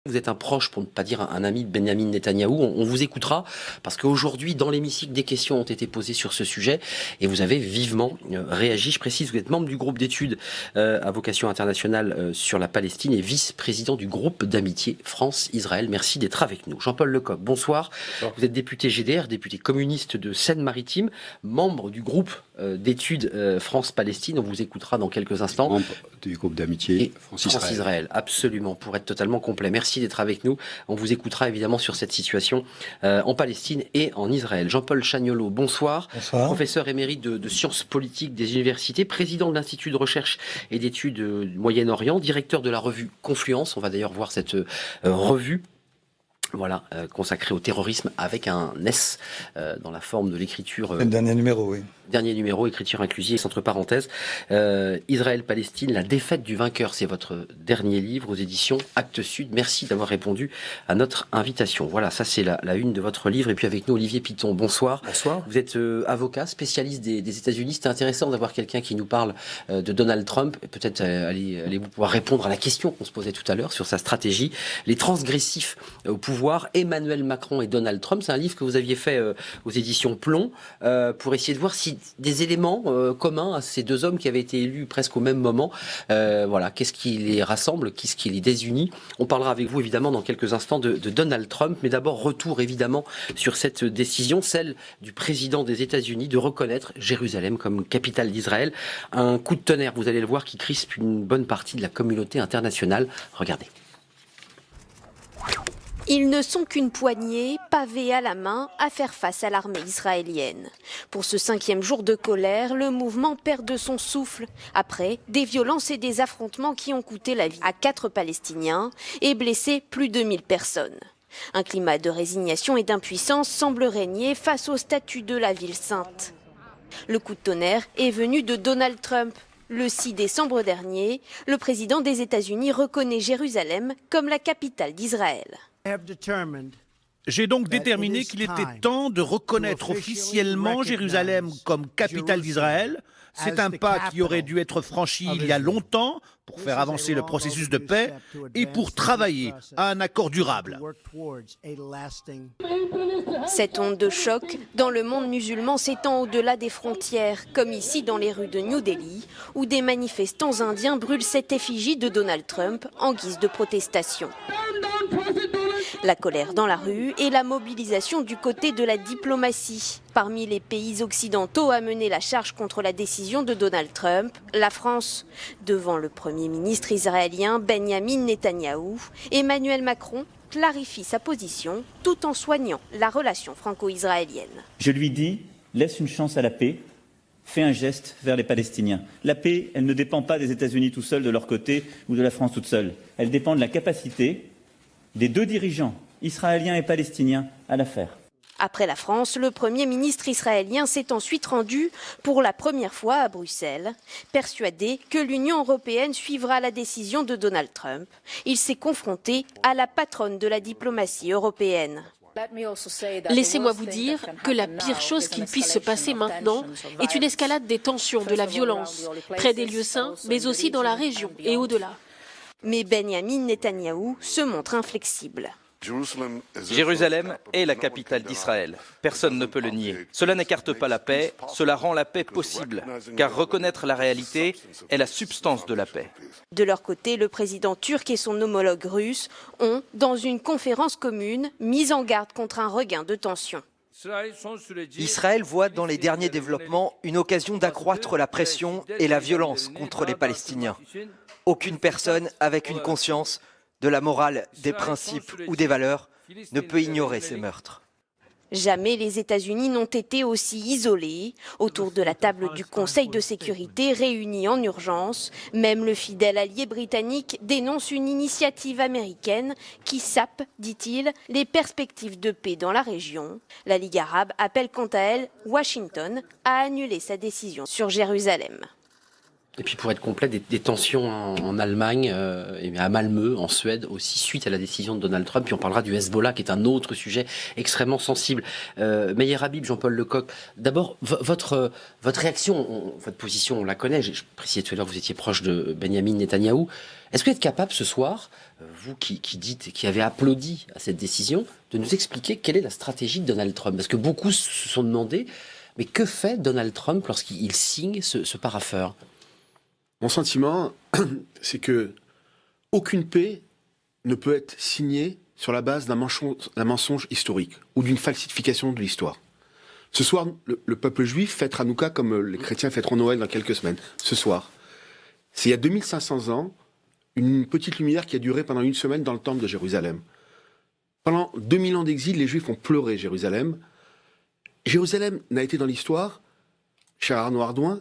Vous êtes un proche, pour ne pas dire un ami de Benyamin Netanyahou. On vous écoutera parce qu'aujourd'hui, dans l'hémicycle, des questions ont été posées sur ce sujet et vous avez vivement réagi. Je précise, vous êtes membre du groupe d'études à vocation internationale sur la Palestine et vice-président du groupe d'amitié France-Israël. Merci d'être avec nous. Jean-Paul Lecoq, bonsoir. Bonsoir. Vous êtes député GDR, député communiste de Seine-Maritime, membre du groupe d'études France-Palestine. On vous écoutera dans quelques instants. Membre du groupe d'amitié France-Israël. France-Israël, absolument, pour être totalement complet. Merci d'être avec nous. On vous écoutera évidemment sur cette situation en Palestine et en Israël. Jean-Paul Chagnolot, bonsoir. Bonsoir. Professeur émérite de sciences politiques des universités, président de l'Institut de recherche et d'études du Moyen-Orient, directeur de la revue Confluence. On va d'ailleurs voir cette revue. Voilà, consacré au terrorisme avec un S dans la forme de l'écriture. Le dernier numéro, oui. Dernier numéro, écriture inclusive, entre parenthèses. Israël-Palestine, la défaite du vainqueur, c'est votre dernier livre aux éditions Actes Sud. Merci d'avoir répondu à notre invitation. Voilà, ça c'est la une de votre livre. Et puis avec nous, Olivier Piton, bonsoir. Bonsoir. Vous êtes avocat, spécialiste des États-Unis. C'était intéressant d'avoir quelqu'un qui nous parle de Donald Trump. Peut-être allez-vous pouvoir répondre à la question qu'on se posait tout à l'heure sur sa stratégie. Les transgressifs au pouvoir, Emmanuel Macron et Donald Trump. C'est un livre que vous aviez fait aux éditions Plomb pour essayer de voir si des éléments communs à ces deux hommes qui avaient été élus presque au même moment. Voilà, qu'est-ce qui les rassemble, qu'est-ce qui les désunit. On parlera avec vous évidemment dans quelques instants de Donald Trump, mais d'abord retour évidemment sur cette décision, celle du président des États-Unis de reconnaître Jérusalem comme capitale d'Israël. Un coup de tonnerre, vous allez le voir, qui crispe une bonne partie de la communauté internationale. Regardez. Ils ne sont qu'une poignée, pavés à la main, à faire face à l'armée israélienne. Pour ce 5e jour de colère, le mouvement perd de son souffle après des violences et des affrontements qui ont coûté la vie à 4 Palestiniens et blessé plus de 1000 personnes. Un climat de résignation et d'impuissance semble régner face au statut de la ville sainte. Le coup de tonnerre est venu de Donald Trump. Le 6 décembre dernier, le président des États-Unis reconnaît Jérusalem comme la capitale d'Israël. J'ai donc déterminé qu'il était temps de reconnaître officiellement Jérusalem comme capitale d'Israël. C'est un pas qui aurait dû être franchi il y a longtemps pour faire avancer le processus de paix et pour travailler à un accord durable. Cette onde de choc dans le monde musulman s'étend au-delà des frontières, comme ici dans les rues de New Delhi, où des manifestants indiens brûlent cette effigie de Donald Trump en guise de protestation. La colère dans la rue et la mobilisation du côté de la diplomatie. Parmi les pays occidentaux à mener la charge contre la décision de Donald Trump, la France. Devant le Premier ministre israélien Benyamin Netanyahou, Emmanuel Macron clarifie sa position tout en soignant la relation franco-israélienne. Je lui dis, laisse une chance à la paix, fais un geste vers les Palestiniens. La paix, elle ne dépend pas des États-Unis tout seuls de leur côté ou de la France toute seule. Elle dépend de la capacité des deux dirigeants, israéliens et palestiniens, à la faire. Après la France, le Premier ministre israélien s'est ensuite rendu pour la première fois à Bruxelles. Persuadé que l'Union européenne suivra la décision de Donald Trump, il s'est confronté à la patronne de la diplomatie européenne. Laissez-moi vous dire que la pire chose qui puisse se passer maintenant est une escalade des tensions, de la violence, près des lieux saints, mais aussi dans la région et au-delà. Mais Benyamin Netanyahou se montre inflexible. Jérusalem est la capitale d'Israël. Personne ne peut le nier. Cela n'écarte pas la paix, cela rend la paix possible. Car reconnaître la réalité est la substance de la paix. De leur côté, le président turc et son homologue russe ont, dans une conférence commune, mis en garde contre un regain de tension. Israël voit dans les derniers développements une occasion d'accroître la pression et la violence contre les Palestiniens. Aucune personne avec une conscience de la morale, des principes ou des valeurs ne peut ignorer ces meurtres. Jamais les États-Unis n'ont été aussi isolés. Autour de la table du Conseil de sécurité réunis en urgence, même le fidèle allié britannique dénonce une initiative américaine qui sape, dit-il, les perspectives de paix dans la région. La Ligue arabe appelle quant à elle Washington à annuler sa décision sur Jérusalem. Et puis pour être complet, des tensions en Allemagne, et à Malmö, en Suède aussi, suite à la décision de Donald Trump. Puis on parlera du Hezbollah, qui est un autre sujet extrêmement sensible. Meyer Habib, Jean-Paul Lecoq, d'abord, votre réaction, votre position, on la connaît. Je précisais tout à l'heure que vous étiez proche de Benjamin Netanyahou. Est-ce que vous êtes capable ce soir, vous qui avez applaudi à cette décision, de nous expliquer quelle est la stratégie de Donald Trump? Parce que beaucoup se sont demandé, mais que fait Donald Trump lorsqu'il signe ce parapheur? Mon sentiment, c'est que aucune paix ne peut être signée sur la base d'un mensonge historique ou d'une falsification de l'histoire. Ce soir, le peuple juif fête Hanouka comme les chrétiens fêteront Noël dans quelques semaines. Ce soir, c'est il y a 2500 ans, une petite lumière qui a duré pendant une semaine dans le temple de Jérusalem. Pendant 2000 ans d'exil, les Juifs ont pleuré Jérusalem. Jérusalem n'a été dans l'histoire, cher Arnaud Ardouin,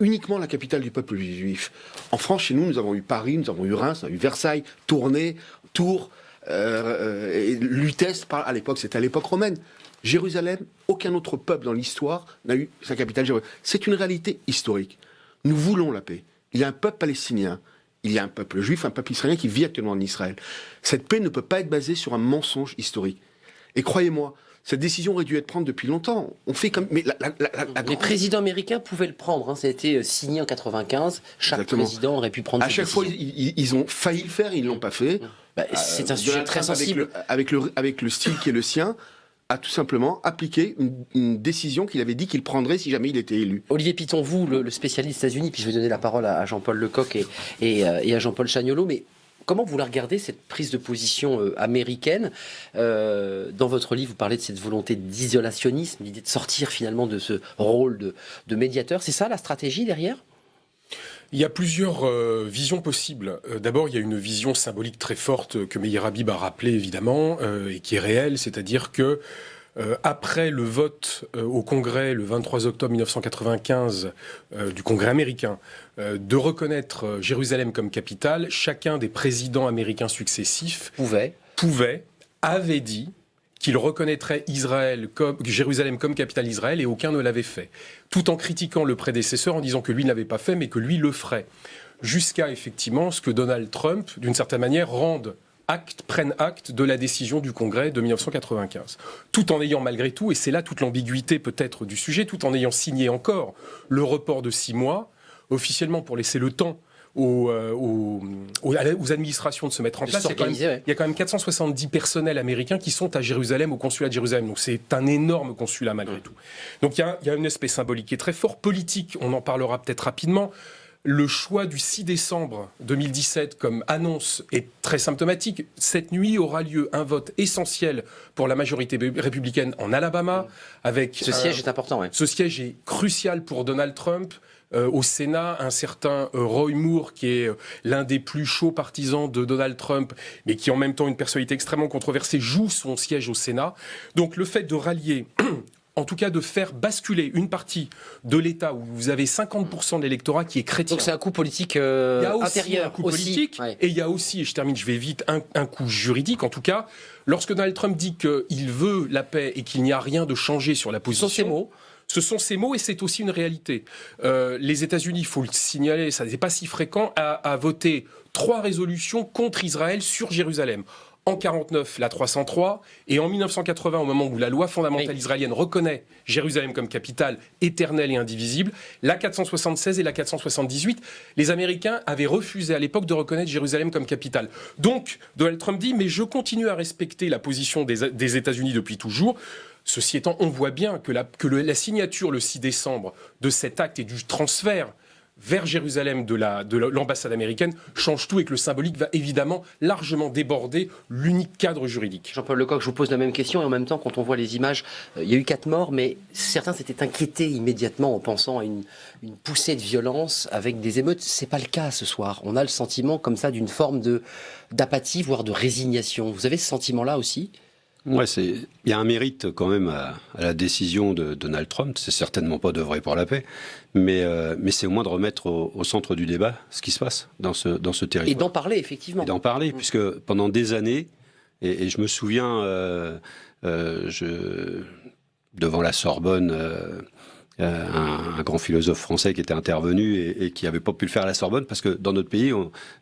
uniquement la capitale du peuple juif. En France, chez nous, nous avons eu Paris, nous avons eu Reims, nous avons eu Versailles, Tournai, Tours, Lutèce, à l'époque, c'était à l'époque romaine. Jérusalem, aucun autre peuple dans l'histoire n'a eu sa capitale Jérusalem. C'est une réalité historique. Nous voulons la paix. Il y a un peuple palestinien, il y a un peuple juif, un peuple israélien qui vit actuellement en Israël. Cette paix ne peut pas être basée sur un mensonge historique. Et croyez-moi, cette décision aurait dû être prise depuis longtemps. On fait comme... Mais les présidents américains pouvaient le prendre. Hein. Ça a été signé en 95. Chaque Exactement. Président aurait pu prendre cette décision. À chaque fois, ils ont failli le faire, ils ne l'ont pas fait. C'est un sujet très sensible. Avec le style qui est le sien, a tout simplement appliqué une décision qu'il avait dit qu'il prendrait si jamais il était élu. Olivier Piton, vous, le spécialiste des États-Unis, puis je vais donner la parole à Jean-Paul Lecoq et à Jean-Paul Chagnolot, mais comment vous la regardez, cette prise de position américaine? Dans votre livre, vous parlez de cette volonté d'isolationnisme, l'idée de sortir finalement de ce rôle de médiateur. C'est ça la stratégie derrière? Il y a plusieurs visions possibles. D'abord, il y a une vision symbolique très forte que Meyer Habib a rappelée évidemment et qui est réelle, c'est-à-dire que après le vote au Congrès le 23 octobre 1995 du Congrès américain de reconnaître Jérusalem comme capitale, chacun des présidents américains successifs avait dit qu'il reconnaîtrait Jérusalem comme capitale d'Israël et aucun ne l'avait fait. Tout en critiquant le prédécesseur en disant que lui ne l'avait pas fait mais que lui le ferait. Jusqu'à effectivement ce que Donald Trump, d'une certaine manière, prenne acte de la décision du Congrès de 1995. Tout en ayant malgré tout, et c'est là toute l'ambiguïté peut-être du sujet, tout en ayant signé encore le report de 6 mois, officiellement pour laisser le temps aux administrations de se mettre en place. Il y a quand même 470 personnels américains qui sont à Jérusalem, au consulat de Jérusalem. Donc c'est un énorme consulat malgré tout. Donc il y a une aspect symbolique qui est très fort, politique, on en parlera peut-être rapidement. Le choix du 6 décembre 2017 comme annonce est très symptomatique. Cette nuit aura lieu un vote essentiel pour la majorité républicaine en Alabama. Ce siège est important. Ouais. Ce siège est crucial pour Donald Trump. Au Sénat, un certain Roy Moore, qui est l'un des plus chauds partisans de Donald Trump, mais qui est en même temps une personnalité extrêmement controversée, joue son siège au Sénat. Donc le fait de rallier... En tout cas, de faire basculer une partie de l'État où vous avez 50% de l'électorat qui est chrétien. Donc c'est un coup politique intérieur. Il y a un coup politique, ouais. Et il y a aussi, et je termine, je vais vite, un coup juridique. En tout cas, lorsque Donald Trump dit qu'il veut la paix et qu'il n'y a rien de changé sur la position... Ce sont ces mots et c'est aussi une réalité. Les États-Unis, il faut le signaler, ça n'est pas si fréquent, a voté 3 résolutions contre Israël sur Jérusalem. En 1949, la 303, et en 1980, au moment où la loi fondamentale israélienne reconnaît Jérusalem comme capitale éternelle et indivisible, la 476 et la 478, les Américains avaient refusé à l'époque de reconnaître Jérusalem comme capitale. Donc, Donald Trump dit, mais je continue à respecter la position des États-Unis depuis toujours. Ceci étant, on voit bien que la signature le 6 décembre de cet acte et du transfert vers Jérusalem de l'ambassade américaine change tout et que le symbolique va évidemment largement déborder l'unique cadre juridique. Jean-Paul Lecoq, je vous pose la même question et en même temps, quand on voit les images, il y a eu 4 morts, mais certains s'étaient inquiétés immédiatement en pensant à une poussée de violence avec des émeutes. C'est pas le cas ce soir. On a le sentiment comme ça d'une forme d'apathie, voire de résignation. Vous avez ce sentiment-là aussi ? Ouais, il y a un mérite quand même à la décision de Donald Trump. C'est certainement pas d'œuvrer pour la paix, mais c'est au moins de remettre au centre du débat ce qui se passe dans ce territoire. Et d'en parler, effectivement. Et d'en parler, puisque pendant des années, et je me souviens, devant la Sorbonne, un grand philosophe français qui était intervenu et qui n'avait pas pu le faire à la Sorbonne, parce que dans notre pays,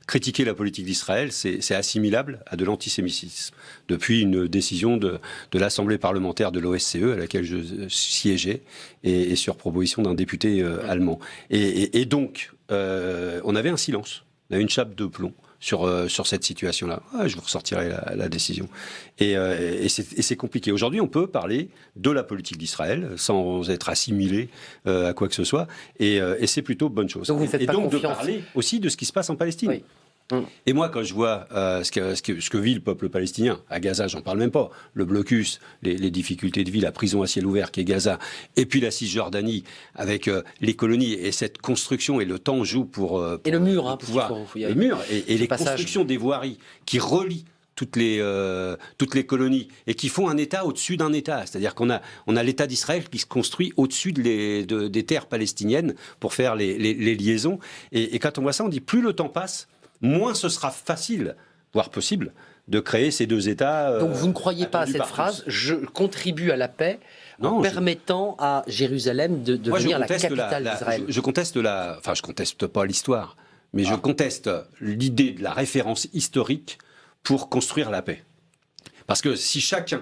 critiquer la politique d'Israël, c'est assimilable à de l'antisémitisme. Depuis une décision de l'Assemblée parlementaire de l'OSCE, à laquelle je siégeais, et sur proposition d'un député allemand. Et donc, on avait un silence, on avait une chape de plomb sur cette situation-là. Je vous ressortirai la décision. Et c'est compliqué. Aujourd'hui, on peut parler de la politique d'Israël sans être assimilé à quoi que ce soit, et c'est plutôt bonne chose. Donc vous faites et pas donc confiance. de parler aussi de ce qui se passe en Palestine. Oui. Et moi, quand je vois ce que vit le peuple palestinien, à Gaza, j'en parle même pas, le blocus, les difficultés de vie, la prison à ciel ouvert qui est Gaza, et puis la Cisjordanie, avec les colonies, et cette construction, et le temps joue pour et le mur, hein, pouvoir, les murs, et les passage. constructions des voiries qui relient toutes les colonies, et qui font un État au-dessus d'un État. C'est-à-dire qu'on a l'État d'Israël qui se construit au-dessus des terres palestiniennes pour faire les liaisons. Et quand on voit ça, on dit plus le temps passe, moins ce sera facile, voire possible, de créer ces deux États. Donc vous ne croyez pas à cette phrase « je contribue à la paix » en permettant à Jérusalem de devenir la capitale d'Israël. Je conteste enfin je conteste pas l'histoire, mais je conteste l'idée de la référence historique pour construire la paix. Parce que si chacun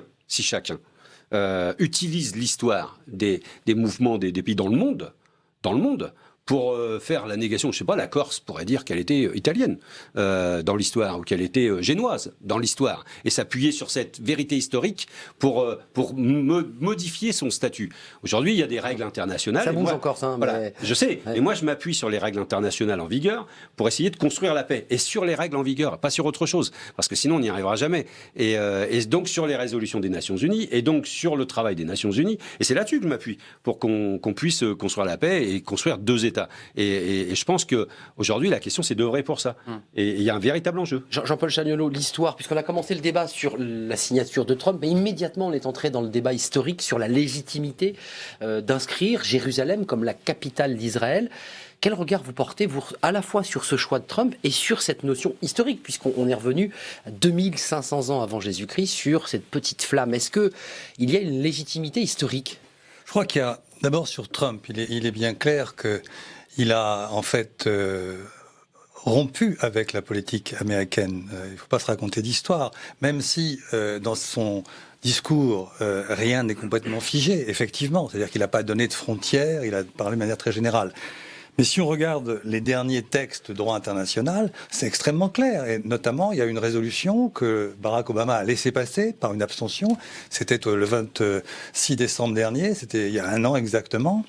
utilise l'histoire des mouvements des pays dans le monde, pour faire la négation, je sais pas, la Corse pourrait dire qu'elle était italienne dans l'histoire, ou qu'elle était génoise dans l'histoire, et s'appuyer sur cette vérité historique pour modifier son statut. Aujourd'hui, il y a des règles internationales. Ça bouge encore, ça. Voilà, mais... je sais. Ouais. Et moi, je m'appuie sur les règles internationales en vigueur pour essayer de construire la paix. Et sur les règles en vigueur, pas sur autre chose, parce que sinon, on n'y arrivera jamais. Et donc, sur les résolutions des Nations Unies, et donc sur le travail des Nations Unies. Et c'est là-dessus que je m'appuie, pour qu'on puisse construire la paix et construire deux États. Et je pense qu'aujourd'hui, la question, c'est d'œuvrer pour ça. Et il y a un véritable enjeu. Jean-Paul Chagnollaud, l'histoire, puisqu'on a commencé le débat sur la signature de Trump, mais immédiatement, on est entré dans le débat historique sur la légitimité d'inscrire Jérusalem comme la capitale d'Israël. Quel regard vous portez, vous, à la fois sur ce choix de Trump et sur cette notion historique, puisqu'on est revenu 2500 ans avant Jésus-Christ sur cette petite flamme. Est-ce qu'il y a une légitimité historique ? Je crois qu'il y a, d'abord sur Trump, il est bien clair qu'il a en fait rompu avec la politique américaine. Il ne faut pas se raconter d'histoire, même si dans son discours, rien n'est complètement figé, effectivement. C'est-à-dire qu'il n'a pas donné de frontières, il a parlé de manière très générale. Mais si on regarde les derniers textes de droit international, c'est extrêmement clair. Et notamment, il y a une résolution que Barack Obama a laissé passer par une abstention. C'était le 26 décembre dernier, c'était il y a un an exactement,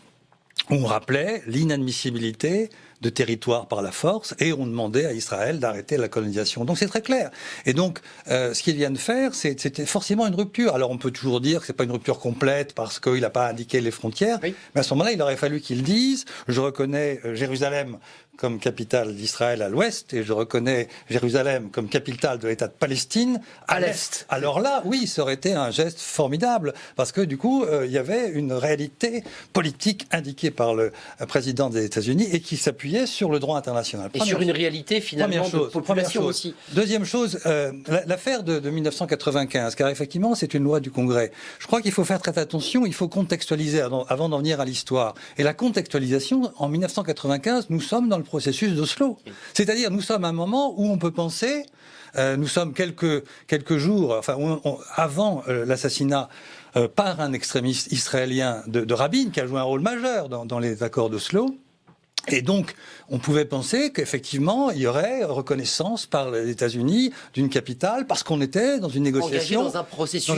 où on rappelait l'inadmissibilité de territoire par la force, et on demandait à Israël d'arrêter la colonisation. Donc c'est très clair. Et donc, ce qu'ils viennent faire, c'était forcément une rupture. Alors on peut toujours dire que c'est pas une rupture complète parce qu'il n'a pas indiqué les frontières, oui. Mais à ce moment-là, il aurait fallu qu'ils disent « Je reconnais Jérusalem comme capitale d'Israël à l'ouest, et je reconnais Jérusalem comme capitale de l'État de Palestine à l'est. » Alors là, oui, ça aurait été un geste formidable, parce que du coup, il y avait une réalité politique indiquée par le président des États-Unis et qui s'appuyait sur le droit international. Et sur une réalité finalement de population aussi. Deuxième chose, l'affaire de 1995, car effectivement, c'est une loi du Congrès. Je crois qu'il faut faire très attention, il faut contextualiser avant d'en venir à l'histoire. Et la contextualisation, en 1995, nous sommes dans le processus d'Oslo. C'est-à-dire, nous sommes à un moment où on peut penser, nous sommes quelques jours, enfin, avant l'assassinat par un extrémiste israélien de Rabin, qui a joué un rôle majeur dans les accords d'Oslo. Et donc, on pouvait penser qu'effectivement, il y aurait reconnaissance par les États-Unis d'une capitale, parce qu'on était dans une négociation. Engagé dans un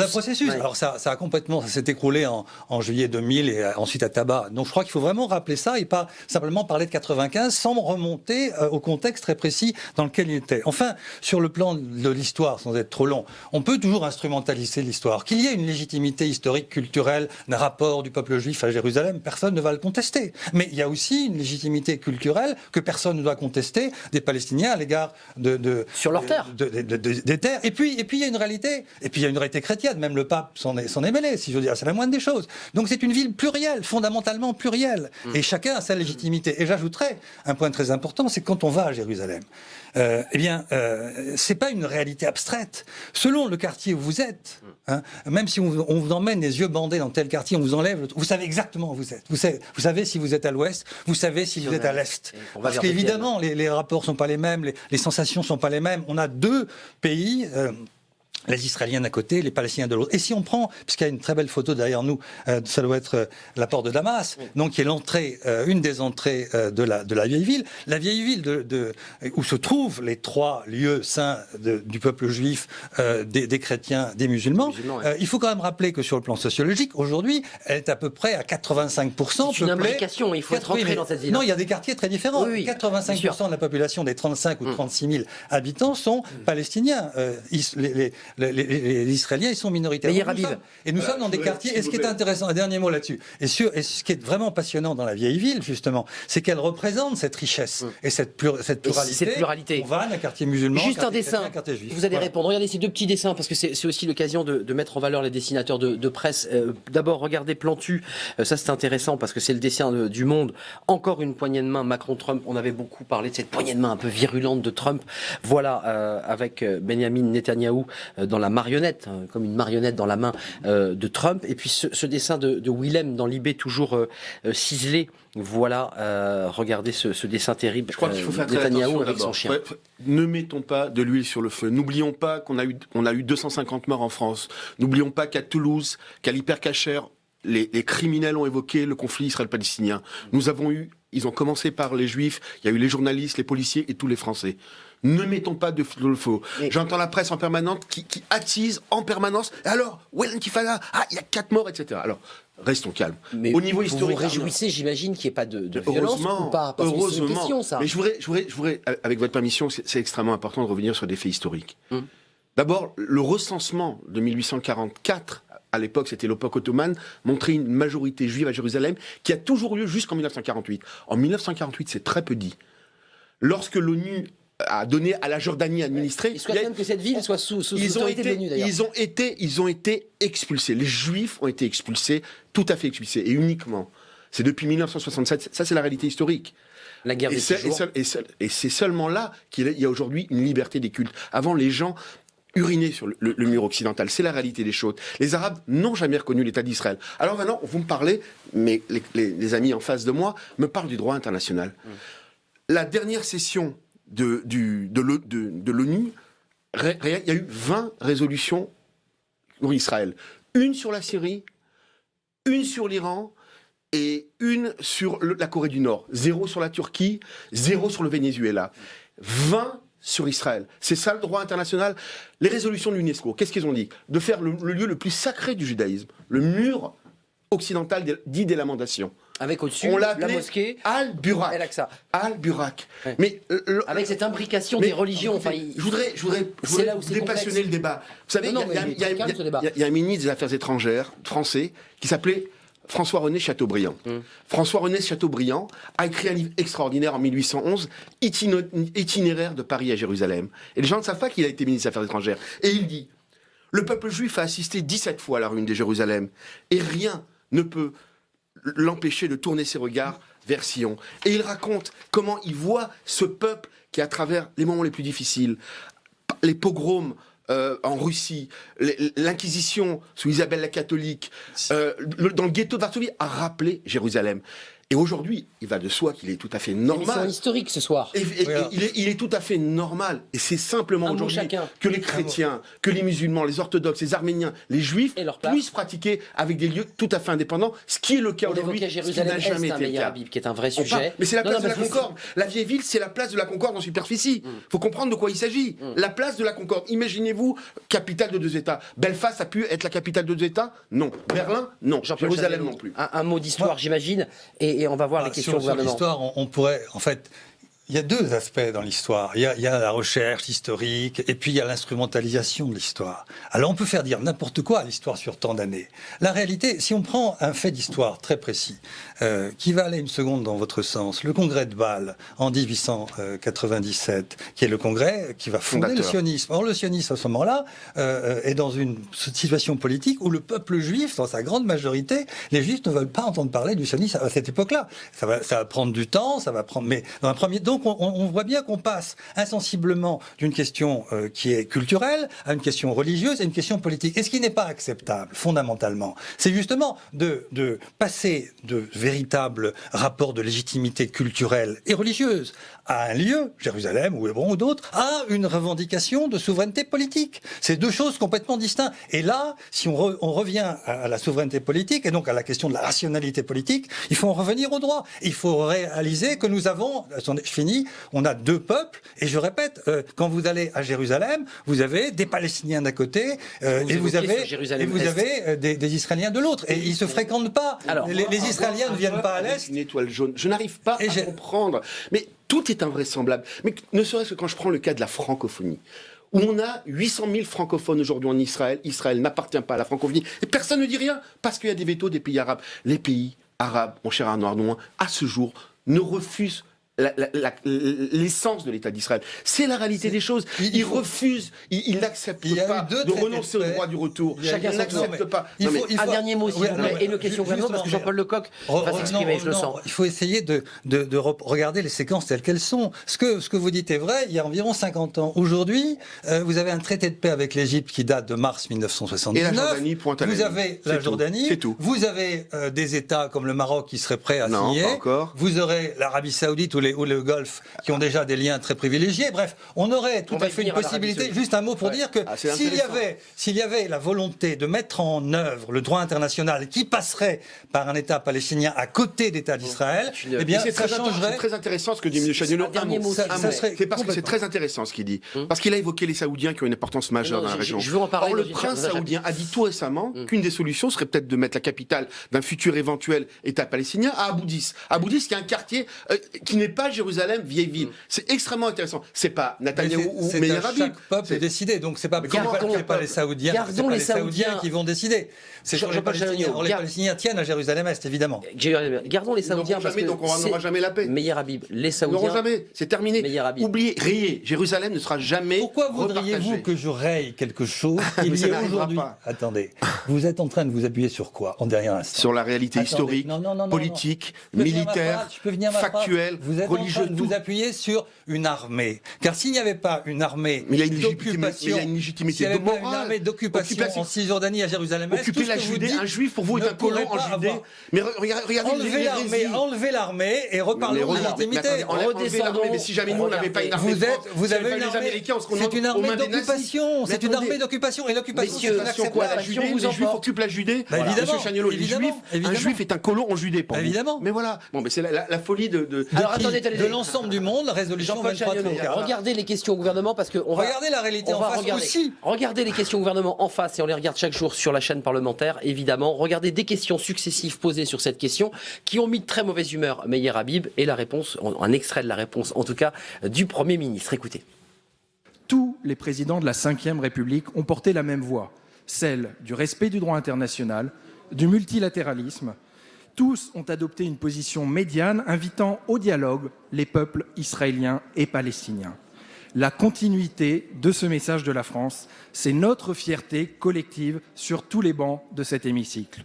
processus. Ouais. Alors, ça s'est écroulé en juillet 2000 et ensuite à tabac. Donc, je crois qu'il faut vraiment rappeler ça et pas simplement parler de 95 sans remonter au contexte très précis dans lequel il était. Enfin, sur le plan de l'histoire, sans être trop long, on peut toujours instrumentaliser l'histoire. Qu'il y ait une légitimité historique, culturelle, d'un rapport du peuple juif à Jérusalem, personne ne va le contester. Mais il y a aussi une légitimité culturelle que personne ne doit contester des Palestiniens à l'égard sur leur terre, des terres. Et puis il y a une réalité, chrétienne. Même le pape s'en est mêlé, si je veux dire, c'est la moindre des choses. Donc c'est une ville plurielle, fondamentalement plurielle, et chacun a sa légitimité. Et j'ajouterais un point très important, c'est quand on va à Jérusalem. c'est pas une réalité abstraite. Selon le quartier où vous êtes, même si on vous emmène les yeux bandés dans tel quartier, on vous enlève, vous savez exactement où vous êtes. Vous savez si vous êtes à l'ouest, vous savez si vous êtes à l'est. Parce qu'évidemment, les rapports sont pas les mêmes, les sensations sont pas les mêmes. On a deux pays. Les Israéliens d'un côté, les Palestiniens de l'autre. Et si on prend, puisqu'il y a une très belle photo derrière nous, ça doit être la porte de Damas, donc qui est l'entrée, une des entrées de la vieille ville. La vieille ville où se trouvent les trois lieux saints du peuple juif, des chrétiens, des musulmans. Il faut quand même rappeler que sur le plan sociologique, aujourd'hui, elle est à peu près à 85%. C'est une imbrication, il faut être rentré dans cette ville. Non, il y a des quartiers très différents. 85% de la population des 35 ou 36 000 habitants sont palestiniens. Les Israéliens, ils sont minoritaires. Et nous sommes dans des quartiers. Et ce qui est intéressant, un dernier mot là-dessus, et ce qui est vraiment passionnant dans la vieille ville, justement, c'est qu'elle représente cette richesse et cette pluralité. On va un quartier musulman, juste un dessin. Quartier juif. Vous allez répondre. Regardez ces deux petits dessins, parce que c'est aussi l'occasion de mettre en valeur les dessinateurs de presse. D'abord, regardez Plantu. Ça, c'est intéressant parce que c'est le dessin du Monde. Encore une poignée de main Macron-Trump. On avait beaucoup parlé de cette poignée de main un peu virulente de Trump. Voilà, avec Benjamin Netanyahou dans la marionnette, comme une marionnette dans la main de Trump. Et puis ce dessin de Willem dans Libé, toujours ciselé. Voilà, regardez ce dessin terrible. Je crois qu'il faut faire très attention avec son chien. Ne mettons pas de l'huile sur le feu. N'oublions pas qu'on a eu 250 morts en France. N'oublions pas qu'à Toulouse, qu'à l'Hypercacher, les criminels ont évoqué le conflit israélo-palestinien. Ils ont commencé par les Juifs, il y a eu les journalistes, les policiers et tous les Français. Ne mettons pas de le feu. J'entends la presse en permanence qui attise en permanence. Et alors, l'intifada, il y a 4 morts, etc. Alors, restons calmes. Mais au niveau historique, vous réjouissez, j'imagine, qu'il n'y ait pas de violence ou pas, parce que c'est une question, ça. Mais je voudrais, avec votre permission, c'est extrêmement important de revenir sur des faits historiques. D'abord, le recensement de 1844, à l'époque, c'était l'époque ottomane, montrait une majorité juive à Jérusalem, qui a toujours lieu jusqu'en 1948. En 1948, c'est très peu dit. Lorsque l'ONU a donné à la Jordanie administrée... Il souhaite même que cette ville soit sous autorité de l'ONU, d'ailleurs. Ils ont été expulsés. Les Juifs ont été expulsés, tout à fait expulsés, et uniquement. C'est depuis 1967, ça c'est la réalité historique. La guerre des 6 jours. Et c'est seulement là qu'il y a aujourd'hui une liberté des cultes. Avant, les gens uriner sur le mur occidental. C'est la réalité des choses. Les Arabes n'ont jamais reconnu l'État d'Israël. Alors maintenant, vous me parlez, mais les amis en face de moi me parlent du droit international. La dernière session de l'ONU, il y a eu 20 résolutions pour Israël. Une sur la Syrie, une sur l'Iran et une sur la Corée du Nord. 0 sur la Turquie, 0 sur le Venezuela. 20 sur Israël. C'est ça le droit international. Les résolutions de l'UNESCO, qu'est-ce qu'ils ont dit? De faire le lieu le plus sacré du judaïsme, le mur occidental dit des lamentations. Avec au-dessus la mosquée Al-Burak. Al-Burak. Ouais. Mais avec cette imbrication des religions. Je voudrais dépassionner le débat. Vous savez, il y a un ministre des Affaires étrangères français qui s'appelait François-René Chateaubriand. François-René Chateaubriand a écrit un livre extraordinaire en 1811, Itinéraire de Paris à Jérusalem. Et les gens ne savent pas qu'il a été ministre des Affaires étrangères. Et il dit, le peuple juif a assisté 17 fois à la ruine de Jérusalem, et rien ne peut l'empêcher de tourner ses regards vers Sion. Et il raconte comment il voit ce peuple qui, à travers les moments les plus difficiles, les pogroms en Russie, l'Inquisition sous Isabelle la catholique, dans le ghetto de Varsovie, a rappelé Jérusalem. Et aujourd'hui, il va de soi qu'il est tout à fait normal. Émission historique ce soir. Il est tout à fait normal. Et c'est simplement aujourd'hui que les chrétiens, que les musulmans, les orthodoxes, les arméniens, les juifs puissent pratiquer avec des lieux tout à fait indépendants, ce qui est le cas aujourd'hui, ce qui n'a jamais été le cas. Qui est un vrai sujet. Mais c'est la place de la Concorde. La vieille ville, c'est la place de la Concorde en superficie. Il faut comprendre de quoi il s'agit. La place de la Concorde. Imaginez-vous, capitale de 2 États. Belfast a pu être la capitale de 2 États? Non. Berlin? Non. Jérusalem non plus. Un mot d'histoire, j'imagine. Et on va voir les questions au gouvernement. Sur l'histoire, on pourrait, en fait, il y a 2 aspects dans l'histoire. Il y a la recherche historique et puis il y a l'instrumentalisation de l'histoire. Alors on peut faire dire n'importe quoi à l'histoire sur tant d'années. La réalité, si on prend un fait d'histoire très précis, qui va aller une seconde dans votre sens, le congrès de Bâle en 1897, qui est le congrès qui va fonder le sionisme. Or le sionisme à ce moment-là est dans une situation politique où le peuple juif, dans sa grande majorité, les juifs ne veulent pas entendre parler du sionisme à cette époque-là. Ça va prendre du temps, ça va prendre, mais dans un premier, donc donc on voit bien qu'on passe insensiblement d'une question qui est culturelle à une question religieuse et une question politique. Et ce qui n'est pas acceptable, fondamentalement, c'est justement de passer de véritables rapports de légitimité culturelle et religieuse à un lieu, Jérusalem ou Hébron ou d'autres, à une revendication de souveraineté politique. C'est deux choses complètement distinctes. Et là, si on revient à la souveraineté politique et donc à la question de la rationalité politique, il faut en revenir au droit. Il faut réaliser que nous avons, je finis, on a deux peuples. Et je répète, quand vous allez à Jérusalem, vous avez des Palestiniens d'un côté et vous avez des Israéliens de l'autre. Et ils se fréquentent pas. Alors, les Israéliens ne viennent pas à l'Est. Une étoile jaune. Je n'arrive pas à comprendre. Mais tout est invraisemblable. Mais ne serait-ce que quand je prends le cas de la francophonie, où on a 800 000 francophones aujourd'hui en Israël. Israël n'appartient pas à la francophonie. Et personne ne dit rien, parce qu'il y a des vétos des pays arabes. Les pays arabes, mon cher Arnaud Ardouin, à ce jour, ne refusent l'essence de l'État d'Israël. C'est la réalité des choses. Ils refusent, ils n'acceptent pas de renoncer au droit du retour. Chacun n'accepte pas. Un dernier mot, s'il vous plaît, et une question gouvernement, parce que Jean-Paul Lecoq va s'exprimer, je le sens. Il faut essayer de regarder les séquences telles qu'elles sont. Ce que vous dites est vrai, il y a environ 50 ans. Aujourd'hui, vous avez un traité de paix avec l'Égypte qui date de mars 1979. Et la Jordanie, vous avez la Jordanie, c'est tout. Vous avez des États comme le Maroc qui seraient prêts à signer. Pas encore. Vous aurez l'Arabie Saoudite ou le Golfe qui ont déjà des liens très privilégiés. Bref, on aurait tout à fait une possibilité. Juste un mot pour dire que s'il y avait la volonté de mettre en œuvre le droit international qui passerait par un État palestinien à côté d'État d'Israël, eh bien, ça changerait. C'est très intéressant ce que dit M. Chagnolo. C'est parce que c'est très intéressant ce qu'il dit. Parce qu'il a évoqué les Saoudiens qui ont une importance majeure dans la région. Je veux en parler. Or, le prince saoudien a dit tout récemment qu'une des solutions serait peut-être de mettre la capitale d'un futur éventuel État palestinien à Abu Dis. Abu Dis, qui est un quartier qui n'est pas Jérusalem, vieille ville. C'est extrêmement intéressant. C'est pas Netanyahou ou Meir Habib. Chaque peuple est décidé, donc c'est pas les Saoudiens. Gardons les Saoudiens qui vont décider. Les Palestiniens tiennent à Jérusalem-Est, évidemment. Gardons les Saoudiens parce que donc on n'aura jamais la paix. Meir Habib, les Saoudiens n'auront jamais. C'est terminé. Oubliez, rayez. Jérusalem ne sera jamais. Pourquoi voudriez-vous que je raye quelque chose qu'il y ait aujourd'hui? Attendez, vous êtes en train de vous appuyer sur quoi en dernier instant? Sur la réalité historique, politique, militaire, factuelle, religieuse. Vous appuyez sur une armée. Car s'il n'y avait pas une armée légitimité d'occupation en Cisjordanie, à Jérusalem, occuper la Judée, un juif pour vous est un colon en Judée. Mais regardez, enlevez l'armée et reparlons de légitimité. Mais si jamais nous on n'avait pas une armée, vous avez une armée. C'est une armée d'occupation. C'est une armée d'occupation. Et l'occupation, c'est inacceptable. La Judée, les juifs occupent la Judée. Monsieur Chagnolo, un juif est un colon en Judée pour vous. Évidemment. Mais voilà. Bon, mais c'est la folie de l'ensemble du monde, la résolution 23. Regardez les questions au gouvernement parce que regardez la réalité en face aussi. Regardez les questions au gouvernement en face et on les regarde chaque jour sur la chaîne parlementaire, évidemment. Regardez des questions successives posées sur cette question qui ont mis de très mauvaise humeur Meir Habib et la réponse, un extrait de la réponse en tout cas, du Premier ministre. Écoutez. Tous les présidents de la Ve République ont porté la même voix, celle du respect du droit international, du multilatéralisme. Tous ont adopté une position médiane invitant au dialogue les peuples israéliens et palestiniens. La continuité de ce message de la France, c'est notre fierté collective sur tous les bancs de cet hémicycle.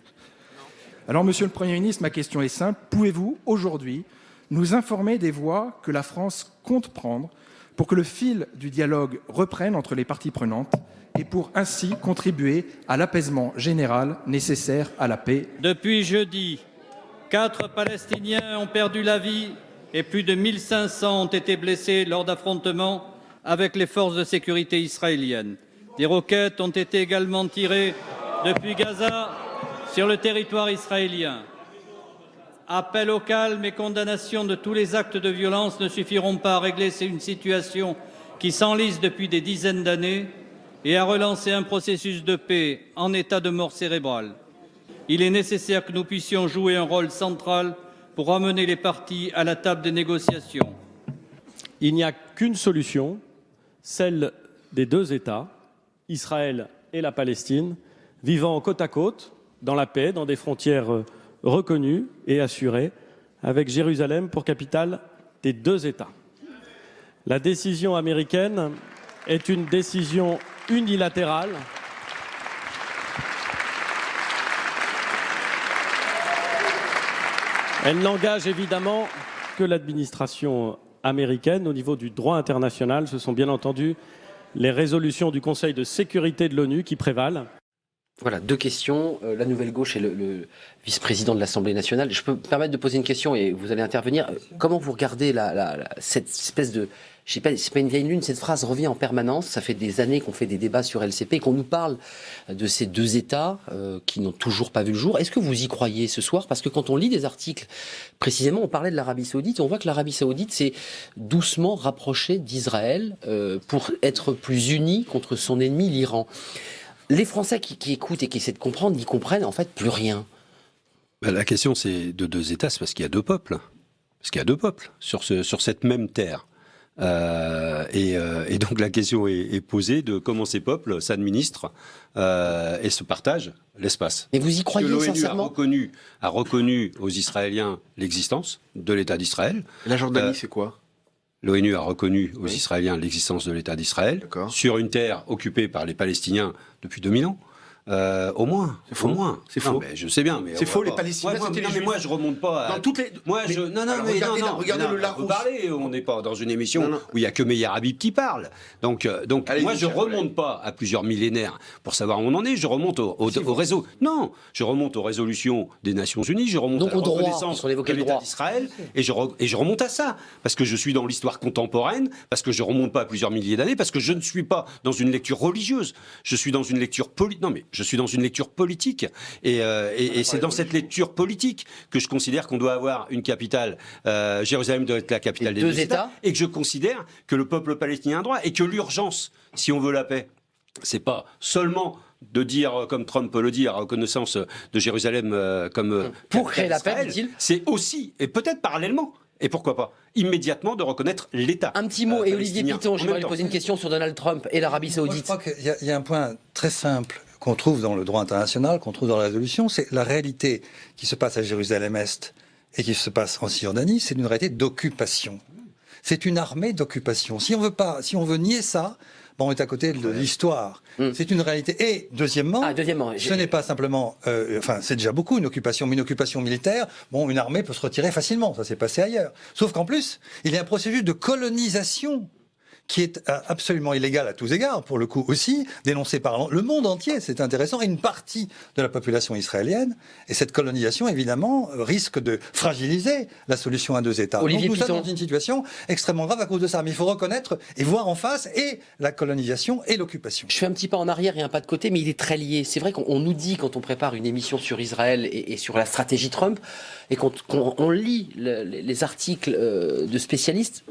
Alors, Monsieur le Premier ministre, ma question est simple. Pouvez-vous aujourd'hui nous informer des voies que la France compte prendre pour que le fil du dialogue reprenne entre les parties prenantes et pour ainsi contribuer à l'apaisement général nécessaire à la paix? Depuis jeudi, 4 Palestiniens ont perdu la vie et plus de 1500 ont été blessés lors d'affrontements avec les forces de sécurité israéliennes. Des roquettes ont été également tirées depuis Gaza sur le territoire israélien. Appel au calme et condamnation de tous les actes de violence ne suffiront pas à régler une situation qui s'enlise depuis des dizaines d'années et à relancer un processus de paix en état de mort cérébrale. Il est nécessaire que nous puissions jouer un rôle central pour ramener les parties à la table des négociations. Il n'y a qu'une solution, celle des deux États, Israël et la Palestine, vivant côte à côte, dans la paix, dans des frontières reconnues et assurées, avec Jérusalem pour capitale des deux États. La décision américaine est une décision unilatérale. Elle n'engage évidemment que l'administration américaine. Au niveau du droit international, ce sont bien entendu les résolutions du Conseil de sécurité de l'ONU qui prévalent. Voilà, 2 questions. La Nouvelle Gauche et le vice-président de l'Assemblée nationale. Je peux me permettre de poser une question et vous allez intervenir. Comment vous regardez cette espèce de... Je sais pas, c'est pas une vieille lune, cette phrase revient en permanence. Ça fait des années qu'on fait des débats sur LCP et qu'on nous parle de ces 2 États qui n'ont toujours pas vu le jour. Est-ce que vous y croyez ce soir? Parce que quand on lit des articles, précisément, on parlait de l'Arabie Saoudite, on voit que l'Arabie Saoudite s'est doucement rapprochée d'Israël pour être plus unie contre son ennemi, l'Iran. Les Français qui écoutent et qui essaient de comprendre, n'y comprennent en fait plus rien. La question, c'est de 2 États, c'est parce qu'il y a 2 peuples. Parce qu'il y a 2 peuples sur cette même terre. Et donc la question est posée de comment ces peuples s'administrent et se partagent l'espace. Et vous y croyez sincèrement? L'ONU a reconnu aux Israéliens l'existence de l'État d'Israël. La Jordanie, c'est quoi? L'ONU a reconnu aux Israéliens l'existence de l'État d'Israël sur une terre occupée par les Palestiniens depuis 2000 ans. Au moins. C'est faux. Au moins. C'est faux. Mais je sais bien. Mais c'est faux, les Palestiniens, c'était les Juifs. Moi, je remonte pas à... Dans toutes les... Regardez le Larousse. On n'est pas dans une émission où il n'y a que Meir Habib qui parle. Donc moi, je remonte pas à plusieurs millénaires pour savoir où on en est. Je remonte au réseau. Non, je remonte aux résolutions des Nations Unies. Je remonte à la reconnaissance de l'État d'Israël. Et je remonte à ça. Parce que je suis dans l'histoire contemporaine, parce que je remonte pas à plusieurs milliers d'années, parce que je ne suis pas dans une lecture religieuse. Je suis dans une lecture politique. Non, mais je suis dans une lecture politique. Et c'est dans cette lecture politique que je considère qu'on doit avoir une capitale. Jérusalem doit être la capitale des 2 États. Et que je considère que le peuple palestinien a un droit. Et que l'urgence, si on veut la paix, c'est pas seulement de dire, comme Trump peut le dire, reconnaissance de Jérusalem comme... Pour créer la paix, dit-il. C'est aussi, et peut-être parallèlement, et pourquoi pas, immédiatement de reconnaître l'État. Un petit mot, et Olivier Piton, j'aimerais lui poser une question sur Donald Trump et l'Arabie Saoudite. Moi, je crois qu'il y a un point très simple qu'on trouve dans le droit international, qu'on trouve dans la résolution, c'est la réalité qui se passe à Jérusalem-Est et qui se passe en Cisjordanie, c'est une réalité d'occupation. C'est une armée d'occupation. Si on veut nier ça, on est à côté de l'histoire. C'est une réalité. Et deuxièmement, ce n'est pas simplement... c'est déjà beaucoup une occupation, mais une occupation militaire, une armée peut se retirer facilement. Ça s'est passé ailleurs. Sauf qu'en plus, il y a un processus de colonisation qui est absolument illégal à tous égards, pour le coup aussi, dénoncé par le monde entier, c'est intéressant, et une partie de la population israélienne. Et cette colonisation, évidemment, risque de fragiliser la solution à 2 États. Donc nous sommes dans une situation extrêmement grave à cause de ça. Mais il faut reconnaître et voir en face et la colonisation et l'occupation. Je fais un petit pas en arrière et un pas de côté, mais il est très lié. C'est vrai qu'on nous dit, quand on prépare une émission sur Israël et sur la stratégie Trump, et quand on lit les articles de spécialistes,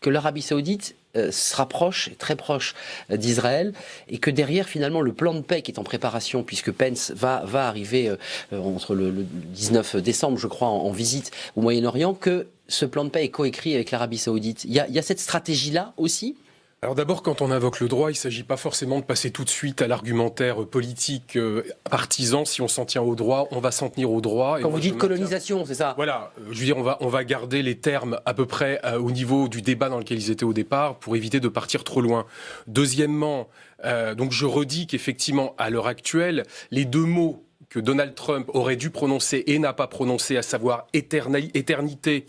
que l'Arabie Saoudite se rapproche, est très proche d'Israël, et que derrière, finalement, le plan de paix qui est en préparation, puisque Pence va arriver entre le 19 décembre, je crois, en visite au Moyen-Orient, que ce plan de paix est coécrit avec l'Arabie Saoudite. Il y a cette stratégie-là aussi ? Alors d'abord, quand on invoque le droit, il ne s'agit pas forcément de passer tout de suite à l'argumentaire politique partisan. Si on s'en tient au droit, on va s'en tenir au droit. Quand vous dites colonisation, c'est ça? Voilà, je veux dire, on va garder les termes à peu près au niveau du débat dans lequel ils étaient au départ pour éviter de partir trop loin. Deuxièmement, donc je redis qu'effectivement, à l'heure actuelle, les 2 mots que Donald Trump aurait dû prononcer et n'a pas prononcé, à savoir éternité,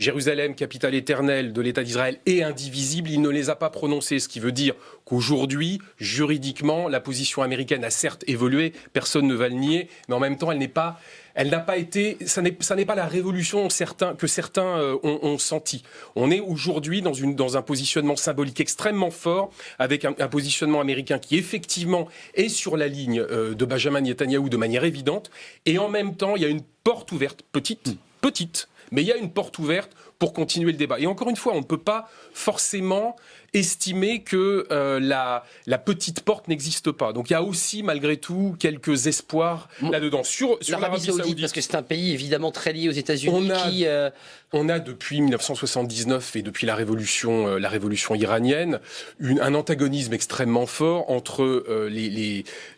Jérusalem, capitale éternelle de l'État d'Israël, est indivisible, il ne les a pas prononcés, ce qui veut dire qu'aujourd'hui, juridiquement, la position américaine a certes évolué, personne ne va le nier, mais en même temps, elle n'a pas été, ça n'est pas la révolution que certains ont senti. On est aujourd'hui dans un positionnement symbolique extrêmement fort, avec un positionnement américain qui effectivement est sur la ligne de Benjamin Netanyahou de manière évidente, et en même temps, il y a une porte ouverte, petite, mais il y a une porte ouverte pour continuer le débat. Et encore une fois, on ne peut pas forcément estimer que la petite porte n'existe pas. Donc il y a aussi, malgré tout, quelques espoirs là-dedans. Sur l'Arabie Saoudite, parce que c'est un pays évidemment très lié aux États-Unis on a depuis 1979 et depuis la révolution iranienne un antagonisme extrêmement fort entre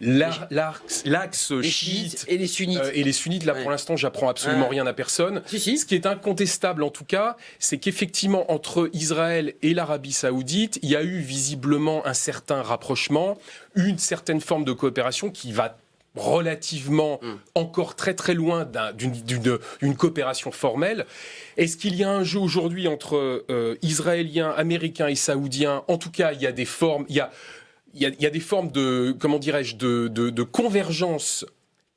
l'axe chiite et les sunnites. Là, pour l'instant, j'apprends absolument rien à personne. Si. Ce qui est incontestable, en tout cas, c'est qu'effectivement, entre Israël et l'Arabie Saoudite, il y a eu visiblement un certain rapprochement, une certaine forme de coopération qui va relativement encore très très loin d'une coopération formelle. Est-ce qu'il y a un jeu aujourd'hui entre Israéliens, Américains et Saoudiens? En tout cas, il y a des formes, il y a des formes de, comment dirais-je, de convergence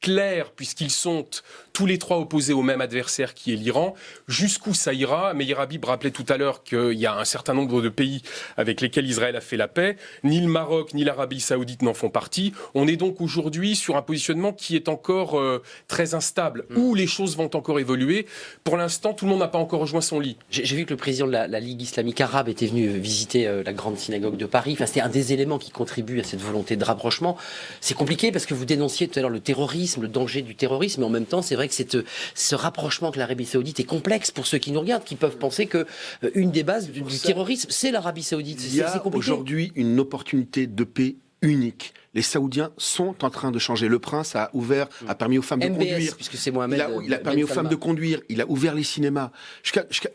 claire, puisqu'ils sont tous les trois opposés au même adversaire qui est l'Iran. Jusqu'où ça ira? Meir Habib rappelait tout à l'heure qu'il y a un certain nombre de pays avec lesquels Israël a fait la paix. Ni le Maroc, ni l'Arabie Saoudite n'en font partie. On est donc aujourd'hui sur un positionnement qui est encore très instable, où les choses vont encore évoluer. Pour l'instant, tout le monde n'a pas encore rejoint son lit. J'ai vu que le président de la Ligue islamique arabe était venu visiter la grande synagogue de Paris. Enfin, c'était un des éléments qui contribue à cette volonté de rapprochement. C'est compliqué parce que vous dénonciez tout à l'heure le terrorisme, le danger du terrorisme, mais en même temps, c'est vrai que ce rapprochement avec l'Arabie Saoudite est complexe pour ceux qui nous regardent, qui peuvent penser que une des bases du terrorisme, c'est l'Arabie Saoudite. Il y a aujourd'hui une opportunité de paix unique. Les Saoudiens sont en train de changer. Le prince a permis aux femmes de conduire. Puisque c'est Mohamed. Il a permis aux femmes de conduire. Il a ouvert les cinémas.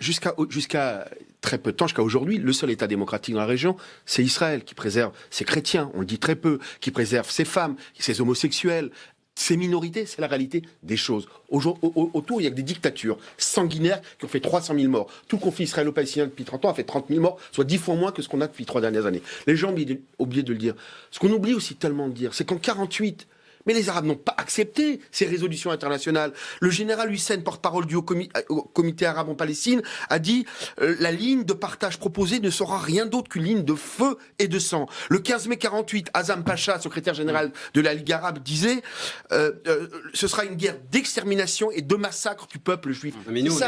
Jusqu'à très peu de temps, jusqu'à aujourd'hui, le seul État démocratique dans la région, c'est Israël, qui préserve ses chrétiens, on le dit très peu, qui préserve ses femmes, ses homosexuels. Ces minorités, c'est la réalité des choses. Autour, il y a que des dictatures sanguinaires qui ont fait 300 000 morts. Tout le conflit israélo-palestinien depuis 30 ans a fait 30 000 morts, soit 10 fois moins que ce qu'on a depuis 3 dernières années. Les gens ont oublié de le dire. Ce qu'on oublie aussi tellement de dire, c'est qu'en 48, mais les Arabes n'ont pas accepté ces résolutions internationales. Le général Hussein, porte-parole du comité arabe en Palestine, a dit la ligne de partage proposée ne sera rien d'autre qu'une ligne de feu et de sang. Le 15 mai 48, Azam Pacha, secrétaire général de la Ligue arabe, disait ce sera une guerre d'extermination et de massacre du peuple juif. Mais nous,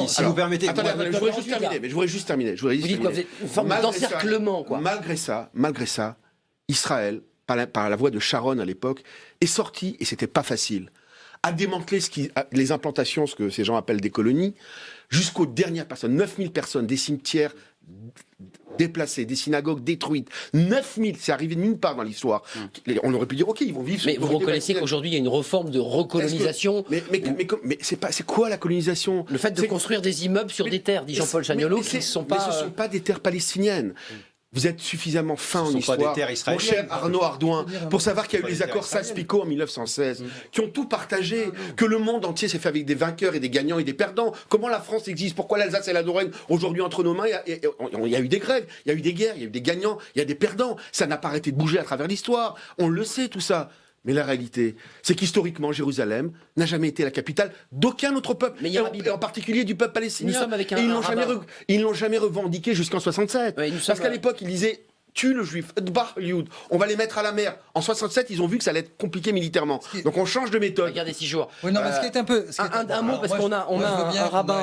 si vous permettez... Attendez, je voudrais juste terminer. Vous dites quoi, vous êtes une forme d'encerclement, quoi. Malgré ça, Israël, par la voix de Sharon à l'époque, est sorti, et c'était pas facile, à démanteler les implantations, ce que ces gens appellent des colonies, jusqu'aux dernières personnes, 9000 personnes, des cimetières déplacés, des synagogues détruites, 9000, c'est arrivé de nulle part dans l'histoire. On aurait pu dire, ok, ils vont vivre... Mais vous reconnaissez qu'aujourd'hui, il y a une reforme de recolonisation. Mais c'est quoi la colonisation? Le fait de construire des immeubles sur des terres, dit Jean-Paul Chagnolot, qui ne sont pas... Mais ce ne sont pas des terres palestiniennes. Vous êtes suffisamment fin en histoire, mon cher Arnaud Arnaud Ardouin, pour savoir qu'il y a eu les accords Sykes-Picot en 1916, qui ont tout partagé, que le monde entier s'est fait avec des vainqueurs et des gagnants et des perdants. Comment la France existe? Pourquoi l'Alsace et la Lorraine, aujourd'hui entre nos mains, il y a eu des grèves, il y a eu des guerres, il y a eu des gagnants, il y a des perdants. Ça n'a pas arrêté de bouger à travers l'histoire. On le sait tout ça. Mais la réalité, c'est qu'historiquement, Jérusalem n'a jamais été la capitale d'aucun autre peuple, et en particulier du peuple palestinien. Nous sommes avec ils l'ont jamais revendiqué jusqu'en 67. Parce qu'à l'époque, ils disaient tue le juif, on va les mettre à la mer. En 67, ils ont vu que ça allait être compliqué militairement. Donc on change de méthode. Regardez 6 jours. Oui, non, mais ce qui est un peu... Un mot, parce qu'on a un rabbin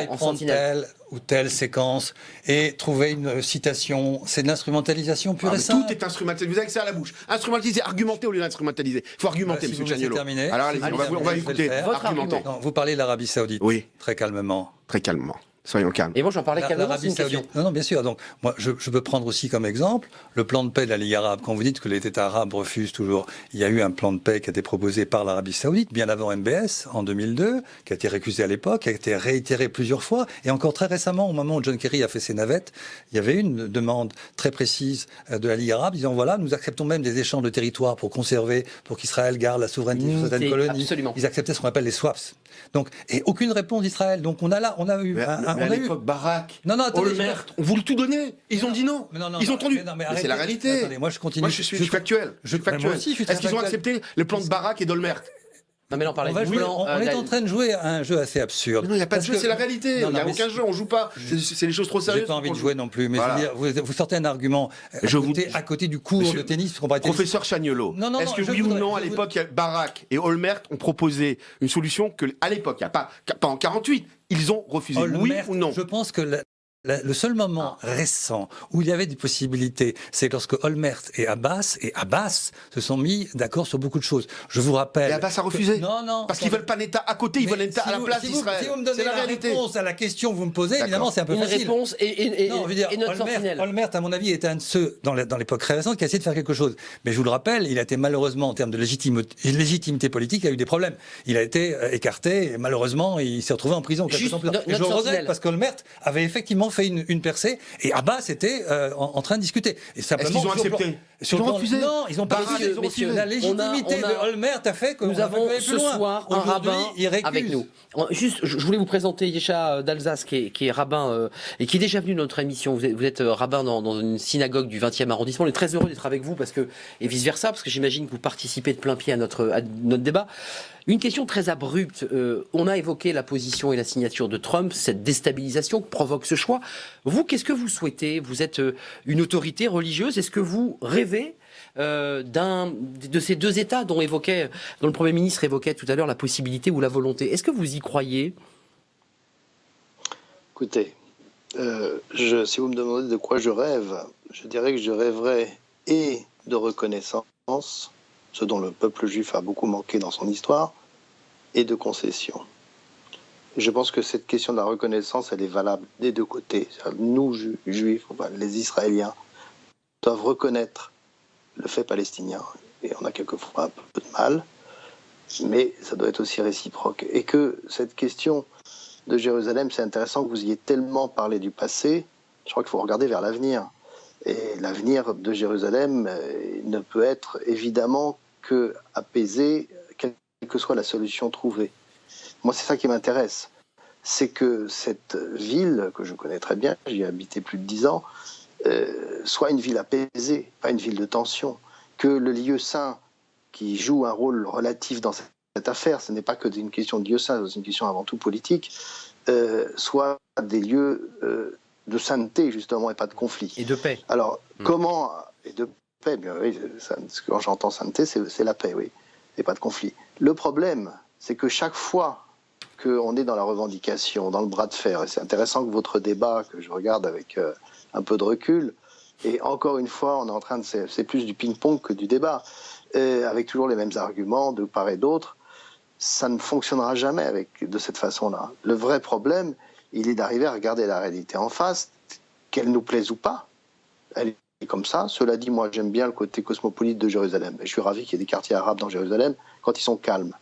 en sentinelle. Ou telle séquence et trouver une citation, c'est de l'instrumentalisation pure et simple. Tout est instrumentalisé, vous avez que ça à la bouche. Instrumentaliser, argumenter au lieu d'instrumentaliser. Il faut argumenter, M. Chagnolot. Alors allez-y, on va écouter. Argumenter. Vous parlez de l'Arabie Saoudite. Oui. Très calmement. Très calmement. Soyons calmes. Et moi, j'en parlais calmement, c'est une question. Non, bien sûr. Donc, moi, je peux prendre aussi comme exemple le plan de paix de la Ligue arabe. Quand vous dites que les États arabes refusent toujours, il y a eu un plan de paix qui a été proposé par l'Arabie Saoudite, bien avant MBS, en 2002, qui a été récusé à l'époque, qui a été réitéré plusieurs fois. Et encore très récemment, au moment où John Kerry a fait ses navettes, il y avait une demande très précise de la Ligue arabe disant voilà, nous acceptons même des échanges de territoire pour conserver, pour qu'Israël garde la souveraineté sur certaines colonies. Absolument. Ils acceptaient ce qu'on appelle les swaps. Donc, et aucune réponse d'Israël. Donc, on a eu à l'époque, Barak, Olmert, on voulait tout donner. Ils ont dit non. Ils ont entendu. Mais c'est la réalité. Attendez, moi, je continue. Moi, je suis factuel. Est-ce qu'ils ont accepté le plan de Barak et d'Olmert? Non, mais là, on est en train de jouer à un jeu assez absurde. Non, il n'y a pas de jeu, c'est la réalité. Il n'y a aucun jeu, on ne joue pas. C'est des choses trop sérieuses. J'ai pas envie de jouer non plus, mais vous sortez un argument à côté du cours de tennis. Professeur Chagnolot, est-ce que oui ou non, à l'époque, Barak et Olmert ont proposé une solution que, à l'époque, pas en 48, ils ont refusé? Oui ou non? Je pense que le seul moment récent où il y avait des possibilités, c'est lorsque Olmert et Abbas se sont mis d'accord sur beaucoup de choses. Je vous rappelle... Et Abbas a refusé? Non. Parce qu'ils veulent pas un État à côté, ils veulent un État à la place d'Israël. Si vous me donnez la réponse à la question que vous me posez, évidemment, c'est un peu facile. Une réponse et notre sentinelle. Olmert, à mon avis, était un de ceux, dans l'époque récente, qui a essayé de faire quelque chose. Mais je vous le rappelle, il a été malheureusement, en termes de légitimité politique, il a eu des problèmes. Il a été écarté, et malheureusement, il s'est retrouvé en prison. Et je le regrette, parce qu'Olmert avait effectivement fait une percée, et Abbas était en train de discuter. Et simplement, est-ce qu'ils ont accepté? Ils ont refusé. Non, ils n'ont pas refusé. La légitimité de Olmert a fait que nous avons ce soir un rabbin avec nous. Juste, je voulais vous présenter Yesha d'Alsace, qui est rabbin et qui est déjà venu dans notre émission. Vous êtes rabbin dans une synagogue du 20e arrondissement. On est très heureux d'être avec vous et vice versa, parce que j'imagine que vous participez de plein pied à notre débat. Une question très abrupte. On a évoqué la position et la signature de Trump, cette déstabilisation que provoque ce choix. Vous, qu'est-ce que vous souhaitez? Vous êtes une autorité religieuse. Est-ce que vous rêvez de ces deux États dont le Premier ministre évoquait tout à l'heure la possibilité ou la volonté? Est-ce que vous y croyez? Écoutez, si vous me demandez de quoi je rêve, je dirais que je rêverais et de reconnaissance, ce dont le peuple juif a beaucoup manqué dans son histoire, et de concession. Je pense que cette question de la reconnaissance, elle est valable des deux côtés. Nous, juifs, les Israéliens, doivent reconnaître le fait palestinien. Et on a quelquefois un peu de mal, mais ça doit être aussi réciproque. Et que cette question de Jérusalem, c'est intéressant que vous ayez tellement parlé du passé. Je crois qu'il faut regarder vers l'avenir. Et l'avenir de Jérusalem ne peut être évidemment que apaisé, quelle que soit la solution trouvée. Moi, c'est ça qui m'intéresse. C'est que cette ville, que je connais très bien, j'y ai habité plus de 10 ans, soit une ville apaisée, pas une ville de tension. Que le lieu saint, qui joue un rôle relatif dans cette affaire, ce n'est pas que une question de lieu saint, c'est une question avant tout politique, soit des lieux de sainteté, justement, et pas de conflit. Et de paix. Alors, comment... Et de paix, bien oui, quand j'entends sainteté, c'est la paix, oui, et pas de conflit. Le problème, c'est que chaque fois qu'on est dans la revendication, dans le bras de fer, et c'est intéressant que votre débat, que je regarde avec un peu de recul, et encore une fois, on est en train de... C'est plus du ping-pong que du débat, avec toujours les mêmes arguments de part et d'autre. Ça ne fonctionnera jamais de cette façon-là. Le vrai problème, il est d'arriver à regarder la réalité en face, qu'elle nous plaise ou pas. Elle est comme ça. Cela dit, moi, j'aime bien le côté cosmopolite de Jérusalem. Et je suis ravi qu'il y ait des quartiers arabes dans Jérusalem quand ils sont calmes.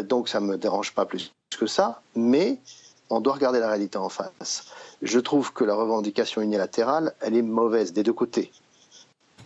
Donc, ça ne me dérange pas plus que ça. Mais on doit regarder la réalité en face. Je trouve que la revendication unilatérale, elle est mauvaise des deux côtés.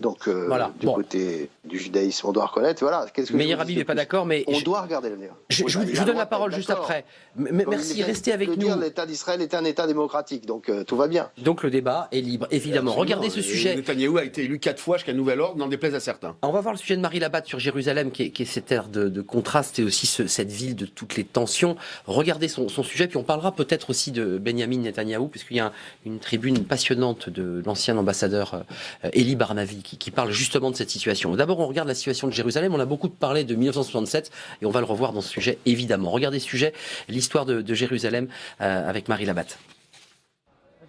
Donc, du côté du judaïsme, on doit reconnaître. Voilà. Meir Habib n'est pas d'accord, mais on doit regarder l'avenir. Je vous donne la parole juste après. Merci, restez avec nous. L'État d'Israël est un État démocratique, donc tout va bien. Donc le débat est libre, évidemment. Regardez ce sujet. Netanyahou a été élu 4 fois jusqu'à nouvel ordre, n'en déplaise à certains. On va voir le sujet de Marie Labatte sur Jérusalem, qui est cette ère de contraste et aussi cette ville de toutes les tensions. Regardez son sujet, puis on parlera peut-être aussi de Benjamin Netanyahou, puisqu'il y a une tribune passionnante de l'ancien ambassadeur Eli Barnavi qui parle justement de cette situation. D'abord, on regarde la situation de Jérusalem. On a beaucoup parlé de 1967 et on va le revoir dans ce sujet, évidemment. Regardez ce sujet, l'histoire de Jérusalem avec Marie Labatte.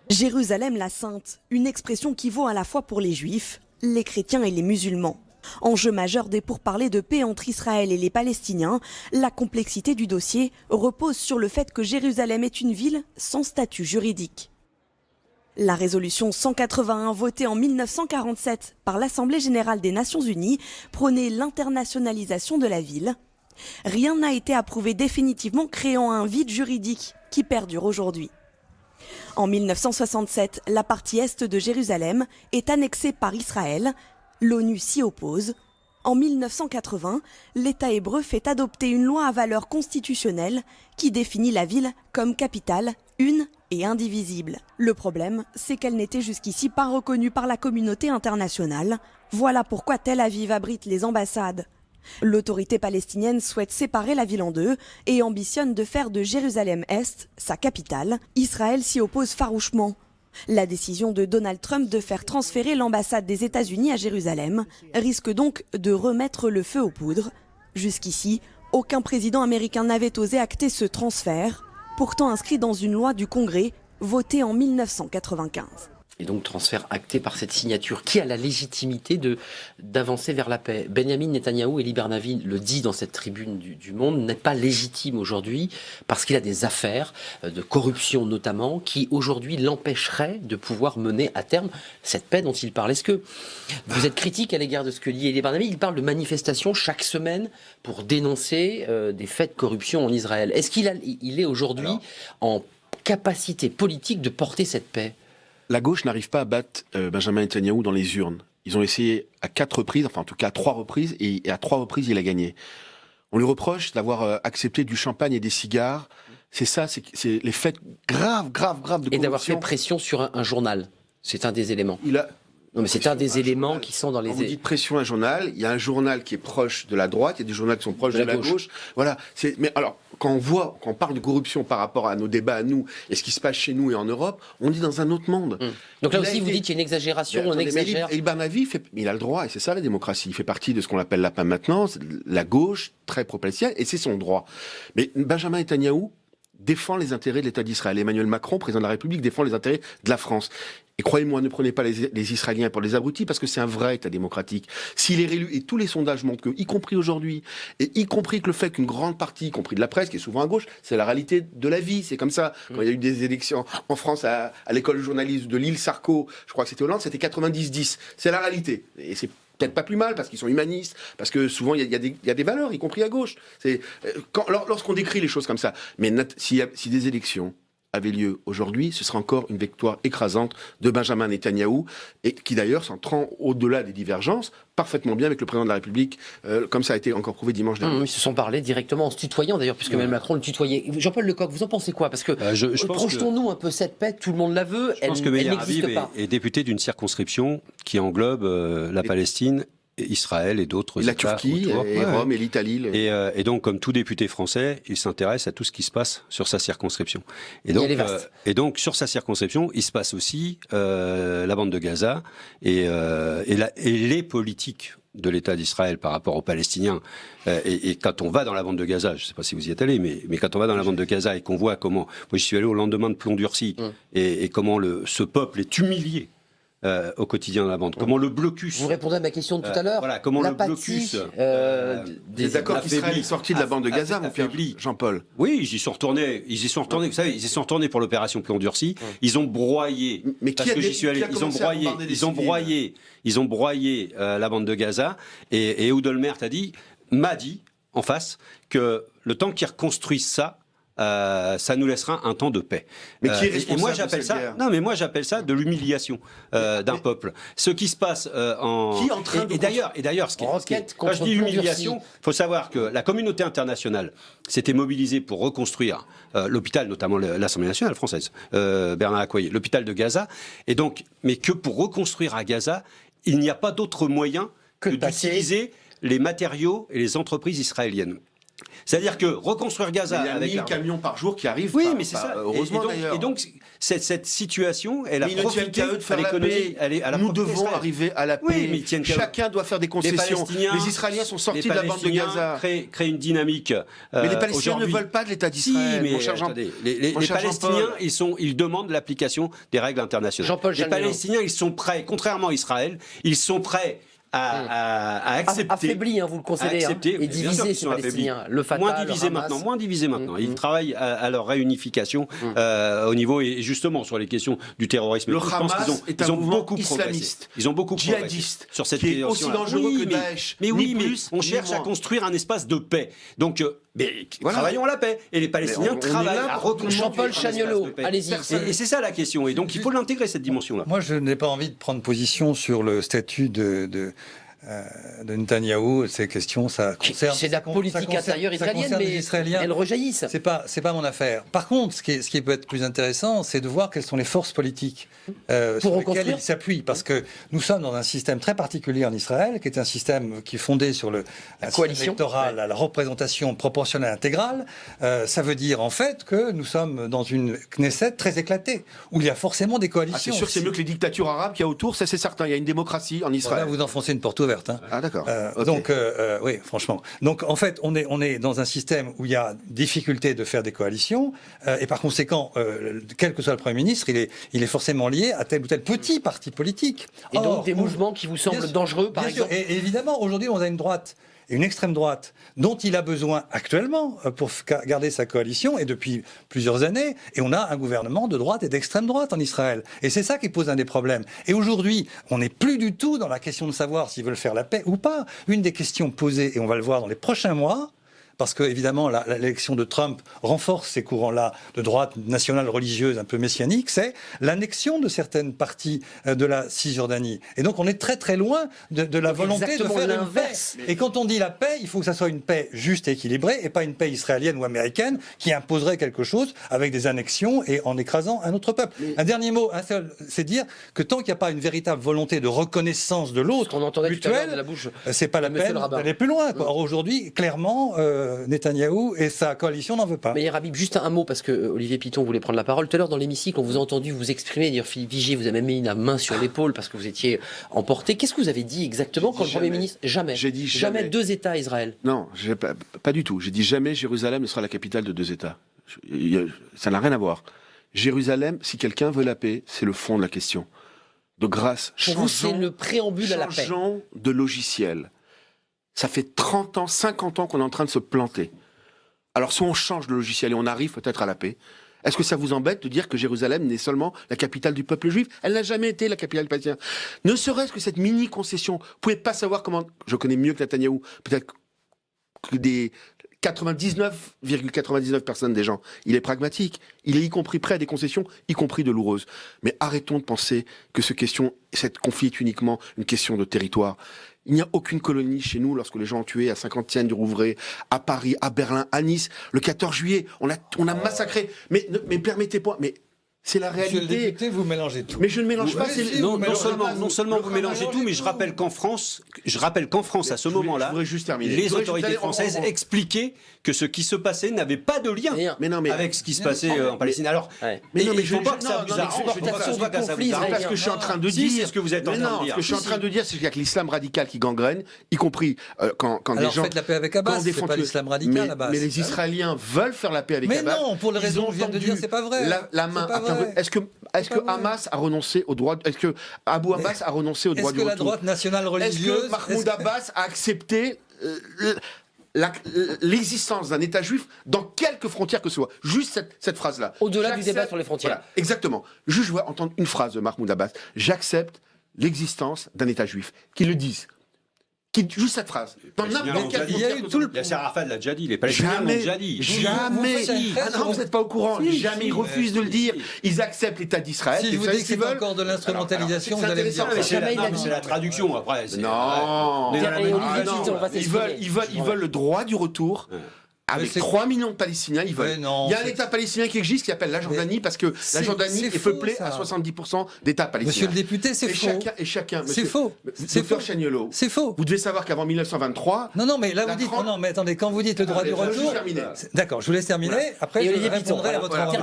Jérusalem la Sainte, une expression qui vaut à la fois pour les Juifs, les chrétiens et les musulmans. Enjeu majeur des pourparlers de paix entre Israël et les Palestiniens, la complexité du dossier repose sur le fait que Jérusalem est une ville sans statut juridique. La résolution 181 votée en 1947 par l'Assemblée générale des Nations unies prônait l'internationalisation de la ville. Rien n'a été approuvé définitivement, créant un vide juridique qui perdure aujourd'hui. En 1967, la partie est de Jérusalem est annexée par Israël. L'ONU s'y oppose. En 1980, l'État hébreu fait adopter une loi à valeur constitutionnelle qui définit la ville comme capitale, une et indivisible. Le problème, c'est qu'elle n'était jusqu'ici pas reconnue par la communauté internationale. Voilà pourquoi Tel Aviv abrite les ambassades. L'autorité palestinienne souhaite séparer la ville en deux et ambitionne de faire de Jérusalem-Est sa capitale. Israël s'y oppose farouchement. La décision de Donald Trump de faire transférer l'ambassade des États-Unis à Jérusalem risque donc de remettre le feu aux poudres. Jusqu'ici, aucun président américain n'avait osé acter ce transfert, pourtant inscrit dans une loi du Congrès votée en 1995. Et donc transfert acté par cette signature qui a la légitimité d'avancer vers la paix. Benjamin Netanyahou, Eli Barnavi le dit dans cette tribune du Monde, n'est pas légitime aujourd'hui parce qu'il a des affaires de corruption notamment qui aujourd'hui l'empêcheraient de pouvoir mener à terme cette paix dont il parle. Est-ce que vous êtes critique à l'égard de ce que dit Eli Barnavi? Il parle de manifestations chaque semaine pour dénoncer des faits de corruption en Israël. Est-ce qu'il est aujourd'hui en capacité politique de porter cette paix? La gauche n'arrive pas à battre Benjamin Netanyahou dans les urnes. Ils ont essayé à 4 reprises, enfin en tout cas à 3 reprises, et à 3 reprises il a gagné. On lui reproche d'avoir accepté du champagne et des cigares. C'est ça, c'est les faits graves de corruption. Et d'avoir fait pression sur un journal. C'est un des éléments. Non, mais c'est un des éléments qui sont dans les... Quand vous dites pression à un journal, il y a un journal qui est proche de la droite, il y a des journaux qui sont proches de la gauche. Voilà. Mais alors, quand on parle de corruption par rapport à nos débats à nous, et ce qui se passe chez nous et en Europe, on dit dans un autre monde. Donc là aussi, vous dites qu'il y a une exagération, on exagère. Et Barnavi, il a le droit, et c'est ça la démocratie. Il fait partie de ce qu'on appelle la PAM maintenant, la gauche, très pro-palestinienne, et c'est son droit. Mais Benjamin Netanyahou défend les intérêts de l'État d'Israël. Emmanuel Macron, président de la République, défend les intérêts de la France. Et croyez-moi, ne prenez pas les Israéliens pour des abrutis, parce que c'est un vrai État démocratique. S'il est réélu, et tous les sondages montrent que, y compris aujourd'hui, et y compris que le fait qu'une grande partie, y compris de la presse, qui est souvent à gauche, c'est la réalité de la vie, c'est comme ça. Quand il y a eu des élections en France à l'école de journalisme de Lille Sarko, je crois que c'était Hollande, c'était 90-10. C'est la réalité. Et c'est peut-être pas plus mal, parce qu'ils sont humanistes, parce que souvent il y a des valeurs, y compris à gauche. Lorsqu'on décrit les choses comme ça. Mais si des élections avait lieu aujourd'hui, ce sera encore une victoire écrasante de Benjamin Netanyahou, et qui d'ailleurs s'entrant au-delà des divergences, parfaitement bien avec le président de la République, comme ça a été encore prouvé dimanche dernier. Ils se sont parlé directement en se tutoyant d'ailleurs, puisque Emmanuel Macron le tutoyait. Jean-Paul Lecoq, vous en pensez quoi? Parce que projetons-nous un peu cette paix, tout le monde la veut, elle n'existe pas. Est député d'une circonscription qui englobe la Palestine, Israël et d'autres États. La Turquie, et Rome et l'Italie. Et donc, comme tout député français, il s'intéresse à tout ce qui se passe sur sa circonscription. Et donc, sur sa circonscription, il se passe aussi la bande de Gaza et les politiques de l'État d'Israël par rapport aux Palestiniens. Et quand on va dans la bande de Gaza, je ne sais pas si vous y êtes allé, mais quand on va dans la bande de Gaza et qu'on voit comment... Moi, j'y suis allé au lendemain de Plomb Durci, et comment ce peuple est humilié au quotidien de la bande. Comment le blocus... Vous répondez à ma question de tout à l'heure. Voilà, comment le blocus... des accords qu'Israël est sorti de la bande de Gaza, mon père Jean-Paul. Oui, ils y sont retournés. Vous savez, ils y sont retournés pour l'opération Plomb Durci. Ils ont broyé... Mais parce que j'y suis allé. Ils ont broyé la bande de Gaza. Et Oudelmert m'a dit, en face, que le temps qu'ils reconstruisent ça, ça nous laissera un temps de paix. Mais qui est responsable moi j'appelle ça, non mais moi j'appelle ça de l'humiliation d'un peuple. Ce qui se passe en qui est en train de et d'ailleurs quand je dis humiliation, faut savoir que la communauté internationale s'était mobilisée pour reconstruire l'hôpital, notamment l'Assemblée nationale française, Bernard Accoyer, l'hôpital de Gaza, et donc mais que pour reconstruire à Gaza, il n'y a pas d'autre moyen que d'utiliser les matériaux et les entreprises israéliennes. C'est-à-dire que reconstruire Gaza avec 1000 camions par jour qui arrivent. Oui, mais c'est ça. Heureusement et donc cette situation, elle a profité à l'économie. Nous devons arriver à la paix. Oui, mais chacun doit faire des concessions. Les Israéliens sont sortis de la bande de Gaza. Créent une dynamique. Mais les Palestiniens ne veulent pas de l'État d'Israël. Si, mais attendez, les Palestiniens, ils demandent l'application des règles internationales. Les Palestiniens, ils sont prêts, contrairement à Israël, ils sont prêts à accepter. Affaibli, vous le concédez, et divisé ces Palestiniens. Le Fatah, moins divisé maintenant. Ils travaillent à leur réunification au niveau, et justement sur les questions du terrorisme. Le Hamas est un mouvement islamiste. Ils ont beaucoup djihadiste sur cette qui est aussi dangereux que Daesh. Mais on cherche à construire un espace de paix. Donc, travaillons à la paix. Et les Palestiniens travaillent à reconstruire. Jean-Paul Chagnolot, allez-y. Et c'est ça la question. Et donc, il faut l'intégrer, cette dimension-là. Moi, je n'ai pas envie de prendre position sur le statut de Netanyahou. Ces questions, ça concerne... C'est de la politique intérieure israélienne, mais elles rejaillissent. C'est pas mon affaire. Par contre, ce qui peut être plus intéressant, c'est de voir quelles sont les forces politiques sur lesquelles ils s'appuient. Parce que nous sommes dans un système très particulier en Israël, qui est un système qui est fondé sur la coalition électorale, la représentation proportionnelle intégrale. Ça veut dire en fait que nous sommes dans une Knesset très éclatée, où il y a forcément des coalitions. C'est sûr que c'est mieux que les dictatures arabes qu'il y a autour, ça c'est certain. Il y a une démocratie en Israël. Là, vous enfoncez une porte ouverte. Ah d'accord. Okay. Donc oui, franchement. Donc en fait, on est dans un système où il y a difficulté de faire des coalitions, et par conséquent, quel que soit le Premier ministre, il est forcément lié à tel ou tel petit parti politique. Et donc des mouvements qui vous semblent dangereux, par exemple. Et évidemment, aujourd'hui, on a une droite et une extrême droite dont il a besoin actuellement pour garder sa coalition, et depuis plusieurs années, et on a un gouvernement de droite et d'extrême droite en Israël. Et c'est ça qui pose un des problèmes. Et aujourd'hui, on n'est plus du tout dans la question de savoir s'ils veulent faire la paix ou pas. Une des questions posées, et on va le voir dans les prochains mois, parce que évidemment l'élection de Trump renforce ces courants-là de droite nationale religieuse un peu messianique, c'est l'annexion de certaines parties de la Cisjordanie. Et donc on est très très loin de la volonté de faire une paix. Et quand on dit la paix, il faut que ça soit une paix juste et équilibrée, et pas une paix israélienne ou américaine qui imposerait quelque chose avec des annexions et en écrasant un autre peuple. Un dernier mot, un seul, c'est dire que tant qu'il n'y a pas une véritable volonté de reconnaissance de l'autre mutuelle, c'est pas la peine d'aller plus loin. Or aujourd'hui, clairement, Netanyahou et sa coalition n'en veut pas. Mais Rabib, juste un mot, parce que Olivier Piton voulait prendre la parole. Tout à l'heure dans l'hémicycle, on vous a entendu vous exprimer, dire Philippe Vigier, vous avez même mis la main sur l'épaule parce que vous étiez emporté. Qu'est-ce que vous avez dit exactement quand le Premier ministre... Jamais. J'ai dit jamais 2 États Israël. Non, pas du tout. J'ai dit jamais Jérusalem ne sera la capitale de 2 États. Ça n'a rien à voir. Jérusalem, si quelqu'un veut la paix, c'est le fond de la question. De grâce, pour vous, c'est le préambule à la paix. Changeons de logiciel. Ça fait 30 ans, 50 ans qu'on est en train de se planter. Alors, soit on change de logiciel et on arrive peut-être à la paix. Est-ce que ça vous embête de dire que Jérusalem n'est seulement la capitale du peuple juif? Elle n'a jamais été la capitale palestinienne. Ne serait-ce que cette mini-concession. Vous ne pouvez pas savoir comment... Je connais mieux que Netanyahou, peut-être que des 99,99% personnes des gens. Il est pragmatique. Il est y compris prêt à des concessions, y compris douloureuses. Mais arrêtons de penser que cette conflit est uniquement une question de territoire. Il n'y a aucune colonie chez nous lorsque les gens ont tué à Saint-Quentin du Rouvray, à Paris, à Berlin, à Nice. Le 14 juillet, on a massacré. Mais permettez-moi, mais c'est la réalité. Monsieur le député, vous mélangez tout. Mais je ne mélange pas. Non seulement vous mélangez tout, mais je rappelle qu'en France, à ce moment-là, les autorités françaises expliquaient que ce qui se passait n'avait pas de lien avec ce qui se passait en Palestine. Alors, mais non, mais il ne faut pas que ça vous arrange. Ce que je suis en train de dire, c'est ce que vous êtes en train de dire. Ce que je suis en train de dire, c'est qu'il y a que l'islam radical qui gangrène, y compris quand les gens. Faites la paix avec Abbas, c'est pas l'islam radical Abbas. Mais les Israéliens veulent faire la paix avec Abbas. Mais non, pour les raisons que je viens de dire, c'est pas vrai. La main. Est-ce que Hamas a renoncé au droit? Est-ce que Abu Abbas a renoncé au droit du retour? Est-ce que la droite nationale religieuse? Est-ce que Mahmoud Abbas a accepté l'existence d'un État juif dans quelques frontières que ce soit? Juste cette phrase-là. Au-delà du débat sur les frontières. Voilà, exactement. Juste, je veux entendre une phrase de Mahmoud Abbas. J'accepte l'existence d'un État juif. Qu'ils le disent. Juste cette phrase. Dans n'importe quel il y a eu tout le... Yasser Arafat l'a déjà dit, les Palestiniens l'ont déjà dit. Jamais. Ah non, vous n'êtes pas au courant. Jamais. Ils refusent de le dire. Ils acceptent l'État d'Israël. Si je vous dis que c'est encore de l'instrumentalisation, vous allez me dire. C'est la traduction après. Non. Ils veulent le droit du retour. Avec 3 millions de Palestiniens, ils veulent. Il y a un État palestinien qui existe qui s'appelle la Jordanie parce que la Jordanie est peuplée à 70% d'États palestiniens. Monsieur le député, c'est faux. C'est faux. C'est faux. Chagnolo. C'est faux. Vous devez savoir qu'avant 1923. Non, mais là vous dites. Non, mais attendez, quand vous dites le droit du retour. D'accord, je vous laisse terminer. Après, je répondrai à votre remarque.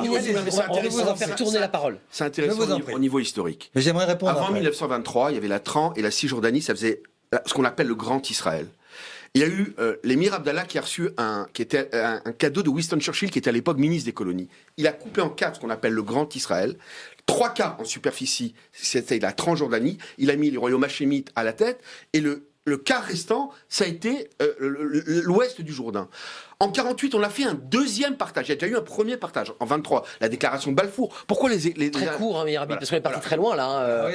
On va vous en faire tourner la parole. C'est intéressant au niveau historique. Mais j'aimerais répondre. Avant 1923, il y avait la Tran et la Cisjordanie, ça faisait ce qu'on appelle le Grand Israël. Il y a eu l'émir Abdallah qui a reçu qui était un cadeau de Winston Churchill, qui était à l'époque ministre des colonies. Il a coupé en 4 ce qu'on appelle le Grand Israël. 3 quarts en superficie, c'était la Transjordanie. Il a mis les royaumes hachémites à la tête. Et le quart restant, ça a été l'ouest du Jourdain. En 48, on a fait un deuxième partage. Il y a déjà eu un premier partage. En 23, la déclaration de Balfour. Pourquoi très court, hein, Rabib, parce qu'on est parti très loin là.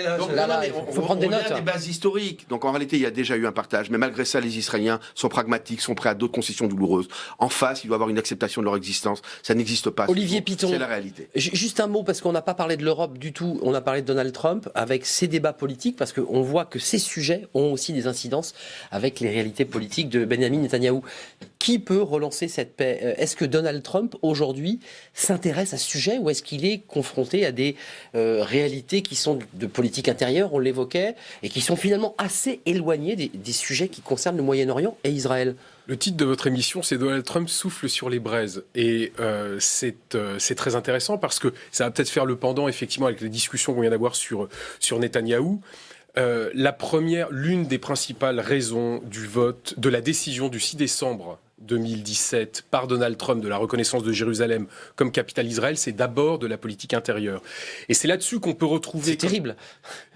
Il faut prendre des notes. Il y a des bases historiques. Donc en réalité, il y a déjà eu un partage. Mais malgré ça, les Israéliens sont pragmatiques, sont prêts à d'autres concessions douloureuses. En face, il doit y avoir une acceptation de leur existence. Ça n'existe pas. Olivier Piton, c'est la réalité. Juste un mot, parce qu'on n'a pas parlé de l'Europe du tout. On a parlé de Donald Trump avec ses débats politiques, parce qu'on voit que ces sujets ont aussi des incidences avec les réalités politiques de Benjamin Netanyahou. Qui peut relancer cette paix? Est-ce que Donald Trump, aujourd'hui, s'intéresse à ce sujet ou est-ce qu'il est confronté à des réalités qui sont de politique intérieure, on l'évoquait, et qui sont finalement assez éloignées des sujets qui concernent le Moyen-Orient et Israël? Le titre de votre émission, c'est Donald Trump souffle sur les braises. Et c'est très intéressant parce que ça va peut-être faire le pendant, effectivement, avec les discussions qu'on vient d'avoir sur Netanyahou. L'une des principales raisons du vote, de la décision du 6 décembre 2017 par Donald Trump de la reconnaissance de Jérusalem comme capitale d'Israël, c'est d'abord de la politique intérieure. Et c'est là-dessus qu'on peut retrouver... C'est terrible.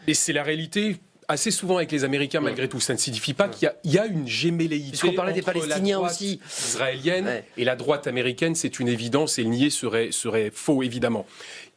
Et c'est la réalité... Assez souvent avec les Américains, malgré tout, ça ne signifie pas qu'il y a une gémelléité entre des Palestiniens la droite aussi israélienne et la droite américaine. C'est une évidence et le nier serait faux, évidemment.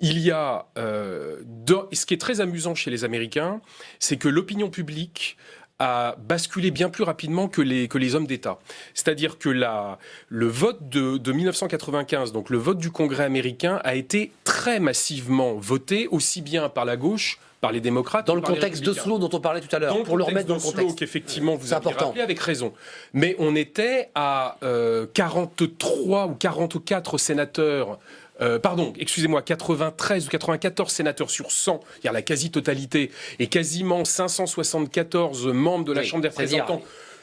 Il y a... ce qui est très amusant chez les Américains, c'est que l'opinion publique a basculé bien plus rapidement que les hommes d'État. C'est-à-dire que le vote de 1995, donc le vote du Congrès américain, a été très massivement voté, aussi bien par la gauche, par les démocrates. Dans le contexte d'Oslo dont on parlait tout à l'heure, pour le remettre dans le contexte. Qu'effectivement vous avez rappelé avec raison. Mais on était à 43 ou 44 sénateurs. Excusez-moi, 93 ou 94 sénateurs sur 100, c'est-à-dire la quasi-totalité, et quasiment 574 membres de la Chambre des représentants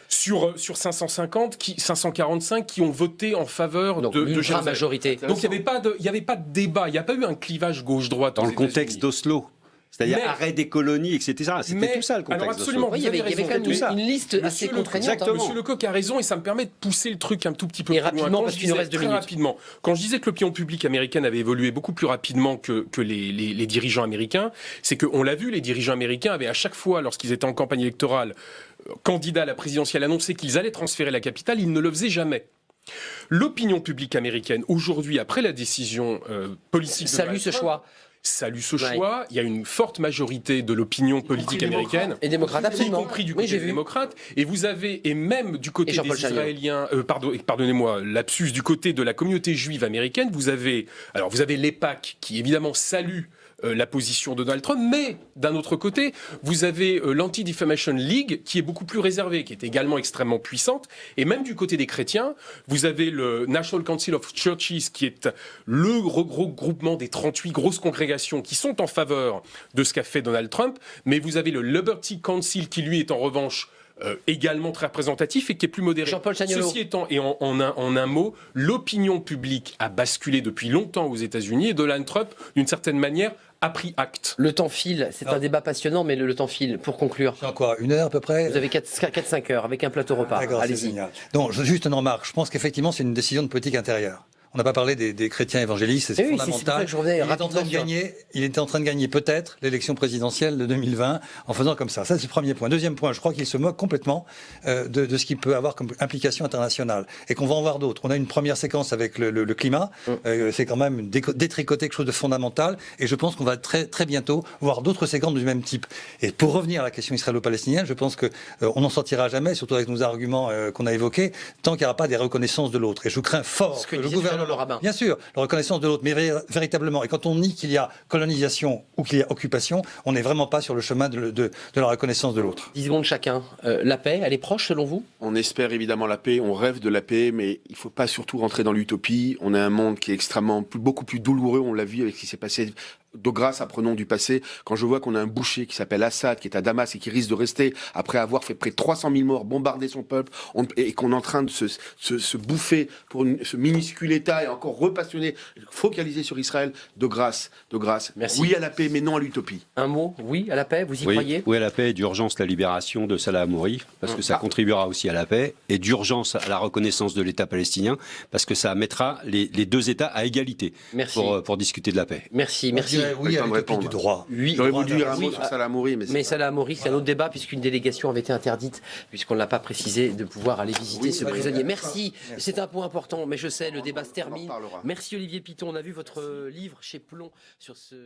sur 545 qui ont voté en faveur de Jérusalem. Majorité. Donc il n'y avait pas de débat, il n'y a pas eu un clivage gauche-droite. Dans le contexte d'Oslo. C'est-à-dire arrêt des colonies, etc. C'était tout ça le contexte. Alors absolument, il y avait quand même une liste assez contraignante. Monsieur Lecoq a raison et ça me permet de pousser le truc un tout petit peu plus rapidement loin. Parce qu'il nous reste 2 minutes. Rapidement. Quand je disais que l'opinion publique américaine avait évolué beaucoup plus rapidement que les dirigeants américains, c'est qu'on l'a vu, les dirigeants américains avaient à chaque fois, lorsqu'ils étaient en campagne électorale, candidats à la présidentielle, annoncé qu'ils allaient transférer la capitale, ils ne le faisaient jamais. L'opinion publique américaine, aujourd'hui, après la décision politique de salue ce choix. Salue ce choix. Il y a une forte majorité de l'opinion politique américaine. Et démocrate, absolument. Y compris du côté des démocrates. Et vous avez, et même du côté des Israéliens, pardonnez-moi, lapsus, du côté de la communauté juive américaine, vous avez l'EPAC qui évidemment salue la position de Donald Trump, mais d'un autre côté, vous avez l'Anti-Defamation League qui est beaucoup plus réservée, qui est également extrêmement puissante, et même du côté des chrétiens, vous avez le National Council of Churches qui est le regroupement des 38 grosses congrégations qui sont en faveur de ce qu'a fait Donald Trump, mais vous avez le Liberty Council qui lui est en revanche également très représentatif et qui est plus modéré. Jean-Paul Chagnolo. Ceci étant, et en un mot, l'opinion publique a basculé depuis longtemps aux États-Unis et Donald Trump, d'une certaine manière, a pris acte. Le temps file, c'est un débat passionnant, mais le temps file. Pour conclure. C'est quoi, 1 heure à peu près? Vous avez 4-5 heures avec un plateau repas. Allez-y. Donc, juste une remarque. Je pense qu'effectivement, c'est une décision de politique intérieure. On n'a pas parlé des chrétiens évangélistes, c'est fondamental. Il était en train de gagner peut-être l'élection présidentielle de 2020 en faisant comme ça. Ça, c'est le premier point. Deuxième point, je crois qu'il se moque complètement de ce qu'il peut avoir comme implication internationale et qu'on va en voir d'autres. On a une première séquence avec le climat. C'est quand même détricoter quelque chose de fondamental et je pense qu'on va très, très bientôt voir d'autres séquences du même type. Et pour revenir à la question israélo-palestinienne, je pense qu'on n'en sortira jamais, surtout avec nos arguments qu'on a évoqués, tant qu'il n'y aura pas des reconnaissances de l'autre. Et je crains fort que le gouvernement... Bien sûr, la reconnaissance de l'autre, mais véritablement. Et quand on nie qu'il y a colonisation ou qu'il y a occupation, on n'est vraiment pas sur le chemin de la reconnaissance de l'autre. 10 secondes chacun. La paix, elle est proche selon vous? On espère évidemment la paix, on rêve de la paix, mais il ne faut pas surtout rentrer dans l'utopie. On a un monde qui est beaucoup plus douloureux, on l'a vu avec ce qui s'est passé. De grâce, apprenons du passé. Quand je vois qu'on a un boucher qui s'appelle Assad, qui est à Damas et qui risque de rester après avoir fait près de 300 000 morts, bombardé son peuple, et qu'on est en train de se bouffer pour ce minuscule État et encore repassionner, focaliser sur Israël, de grâce. Merci. Oui à la paix, mais non à l'utopie. Un mot, oui à la paix, vous y croyez? Oui à la paix et d'urgence la libération de Salah Hamouri, parce que ça contribuera aussi à la paix, et d'urgence à la reconnaissance de l'État palestinien, parce que ça mettra les deux États à égalité pour discuter de la paix. Merci. Oui, à l'utopie du droit. J'aurais voulu dire un mot sur Salah Hamouri, mais Salah Hamouri, c'est un autre débat, puisqu'une délégation avait été interdite, puisqu'on ne l'a pas précisé, de pouvoir aller visiter ce prisonnier. Merci, c'est un point important, mais je sais, le débat se termine. Merci Olivier Piton, on a vu votre livre chez Plon sur ce...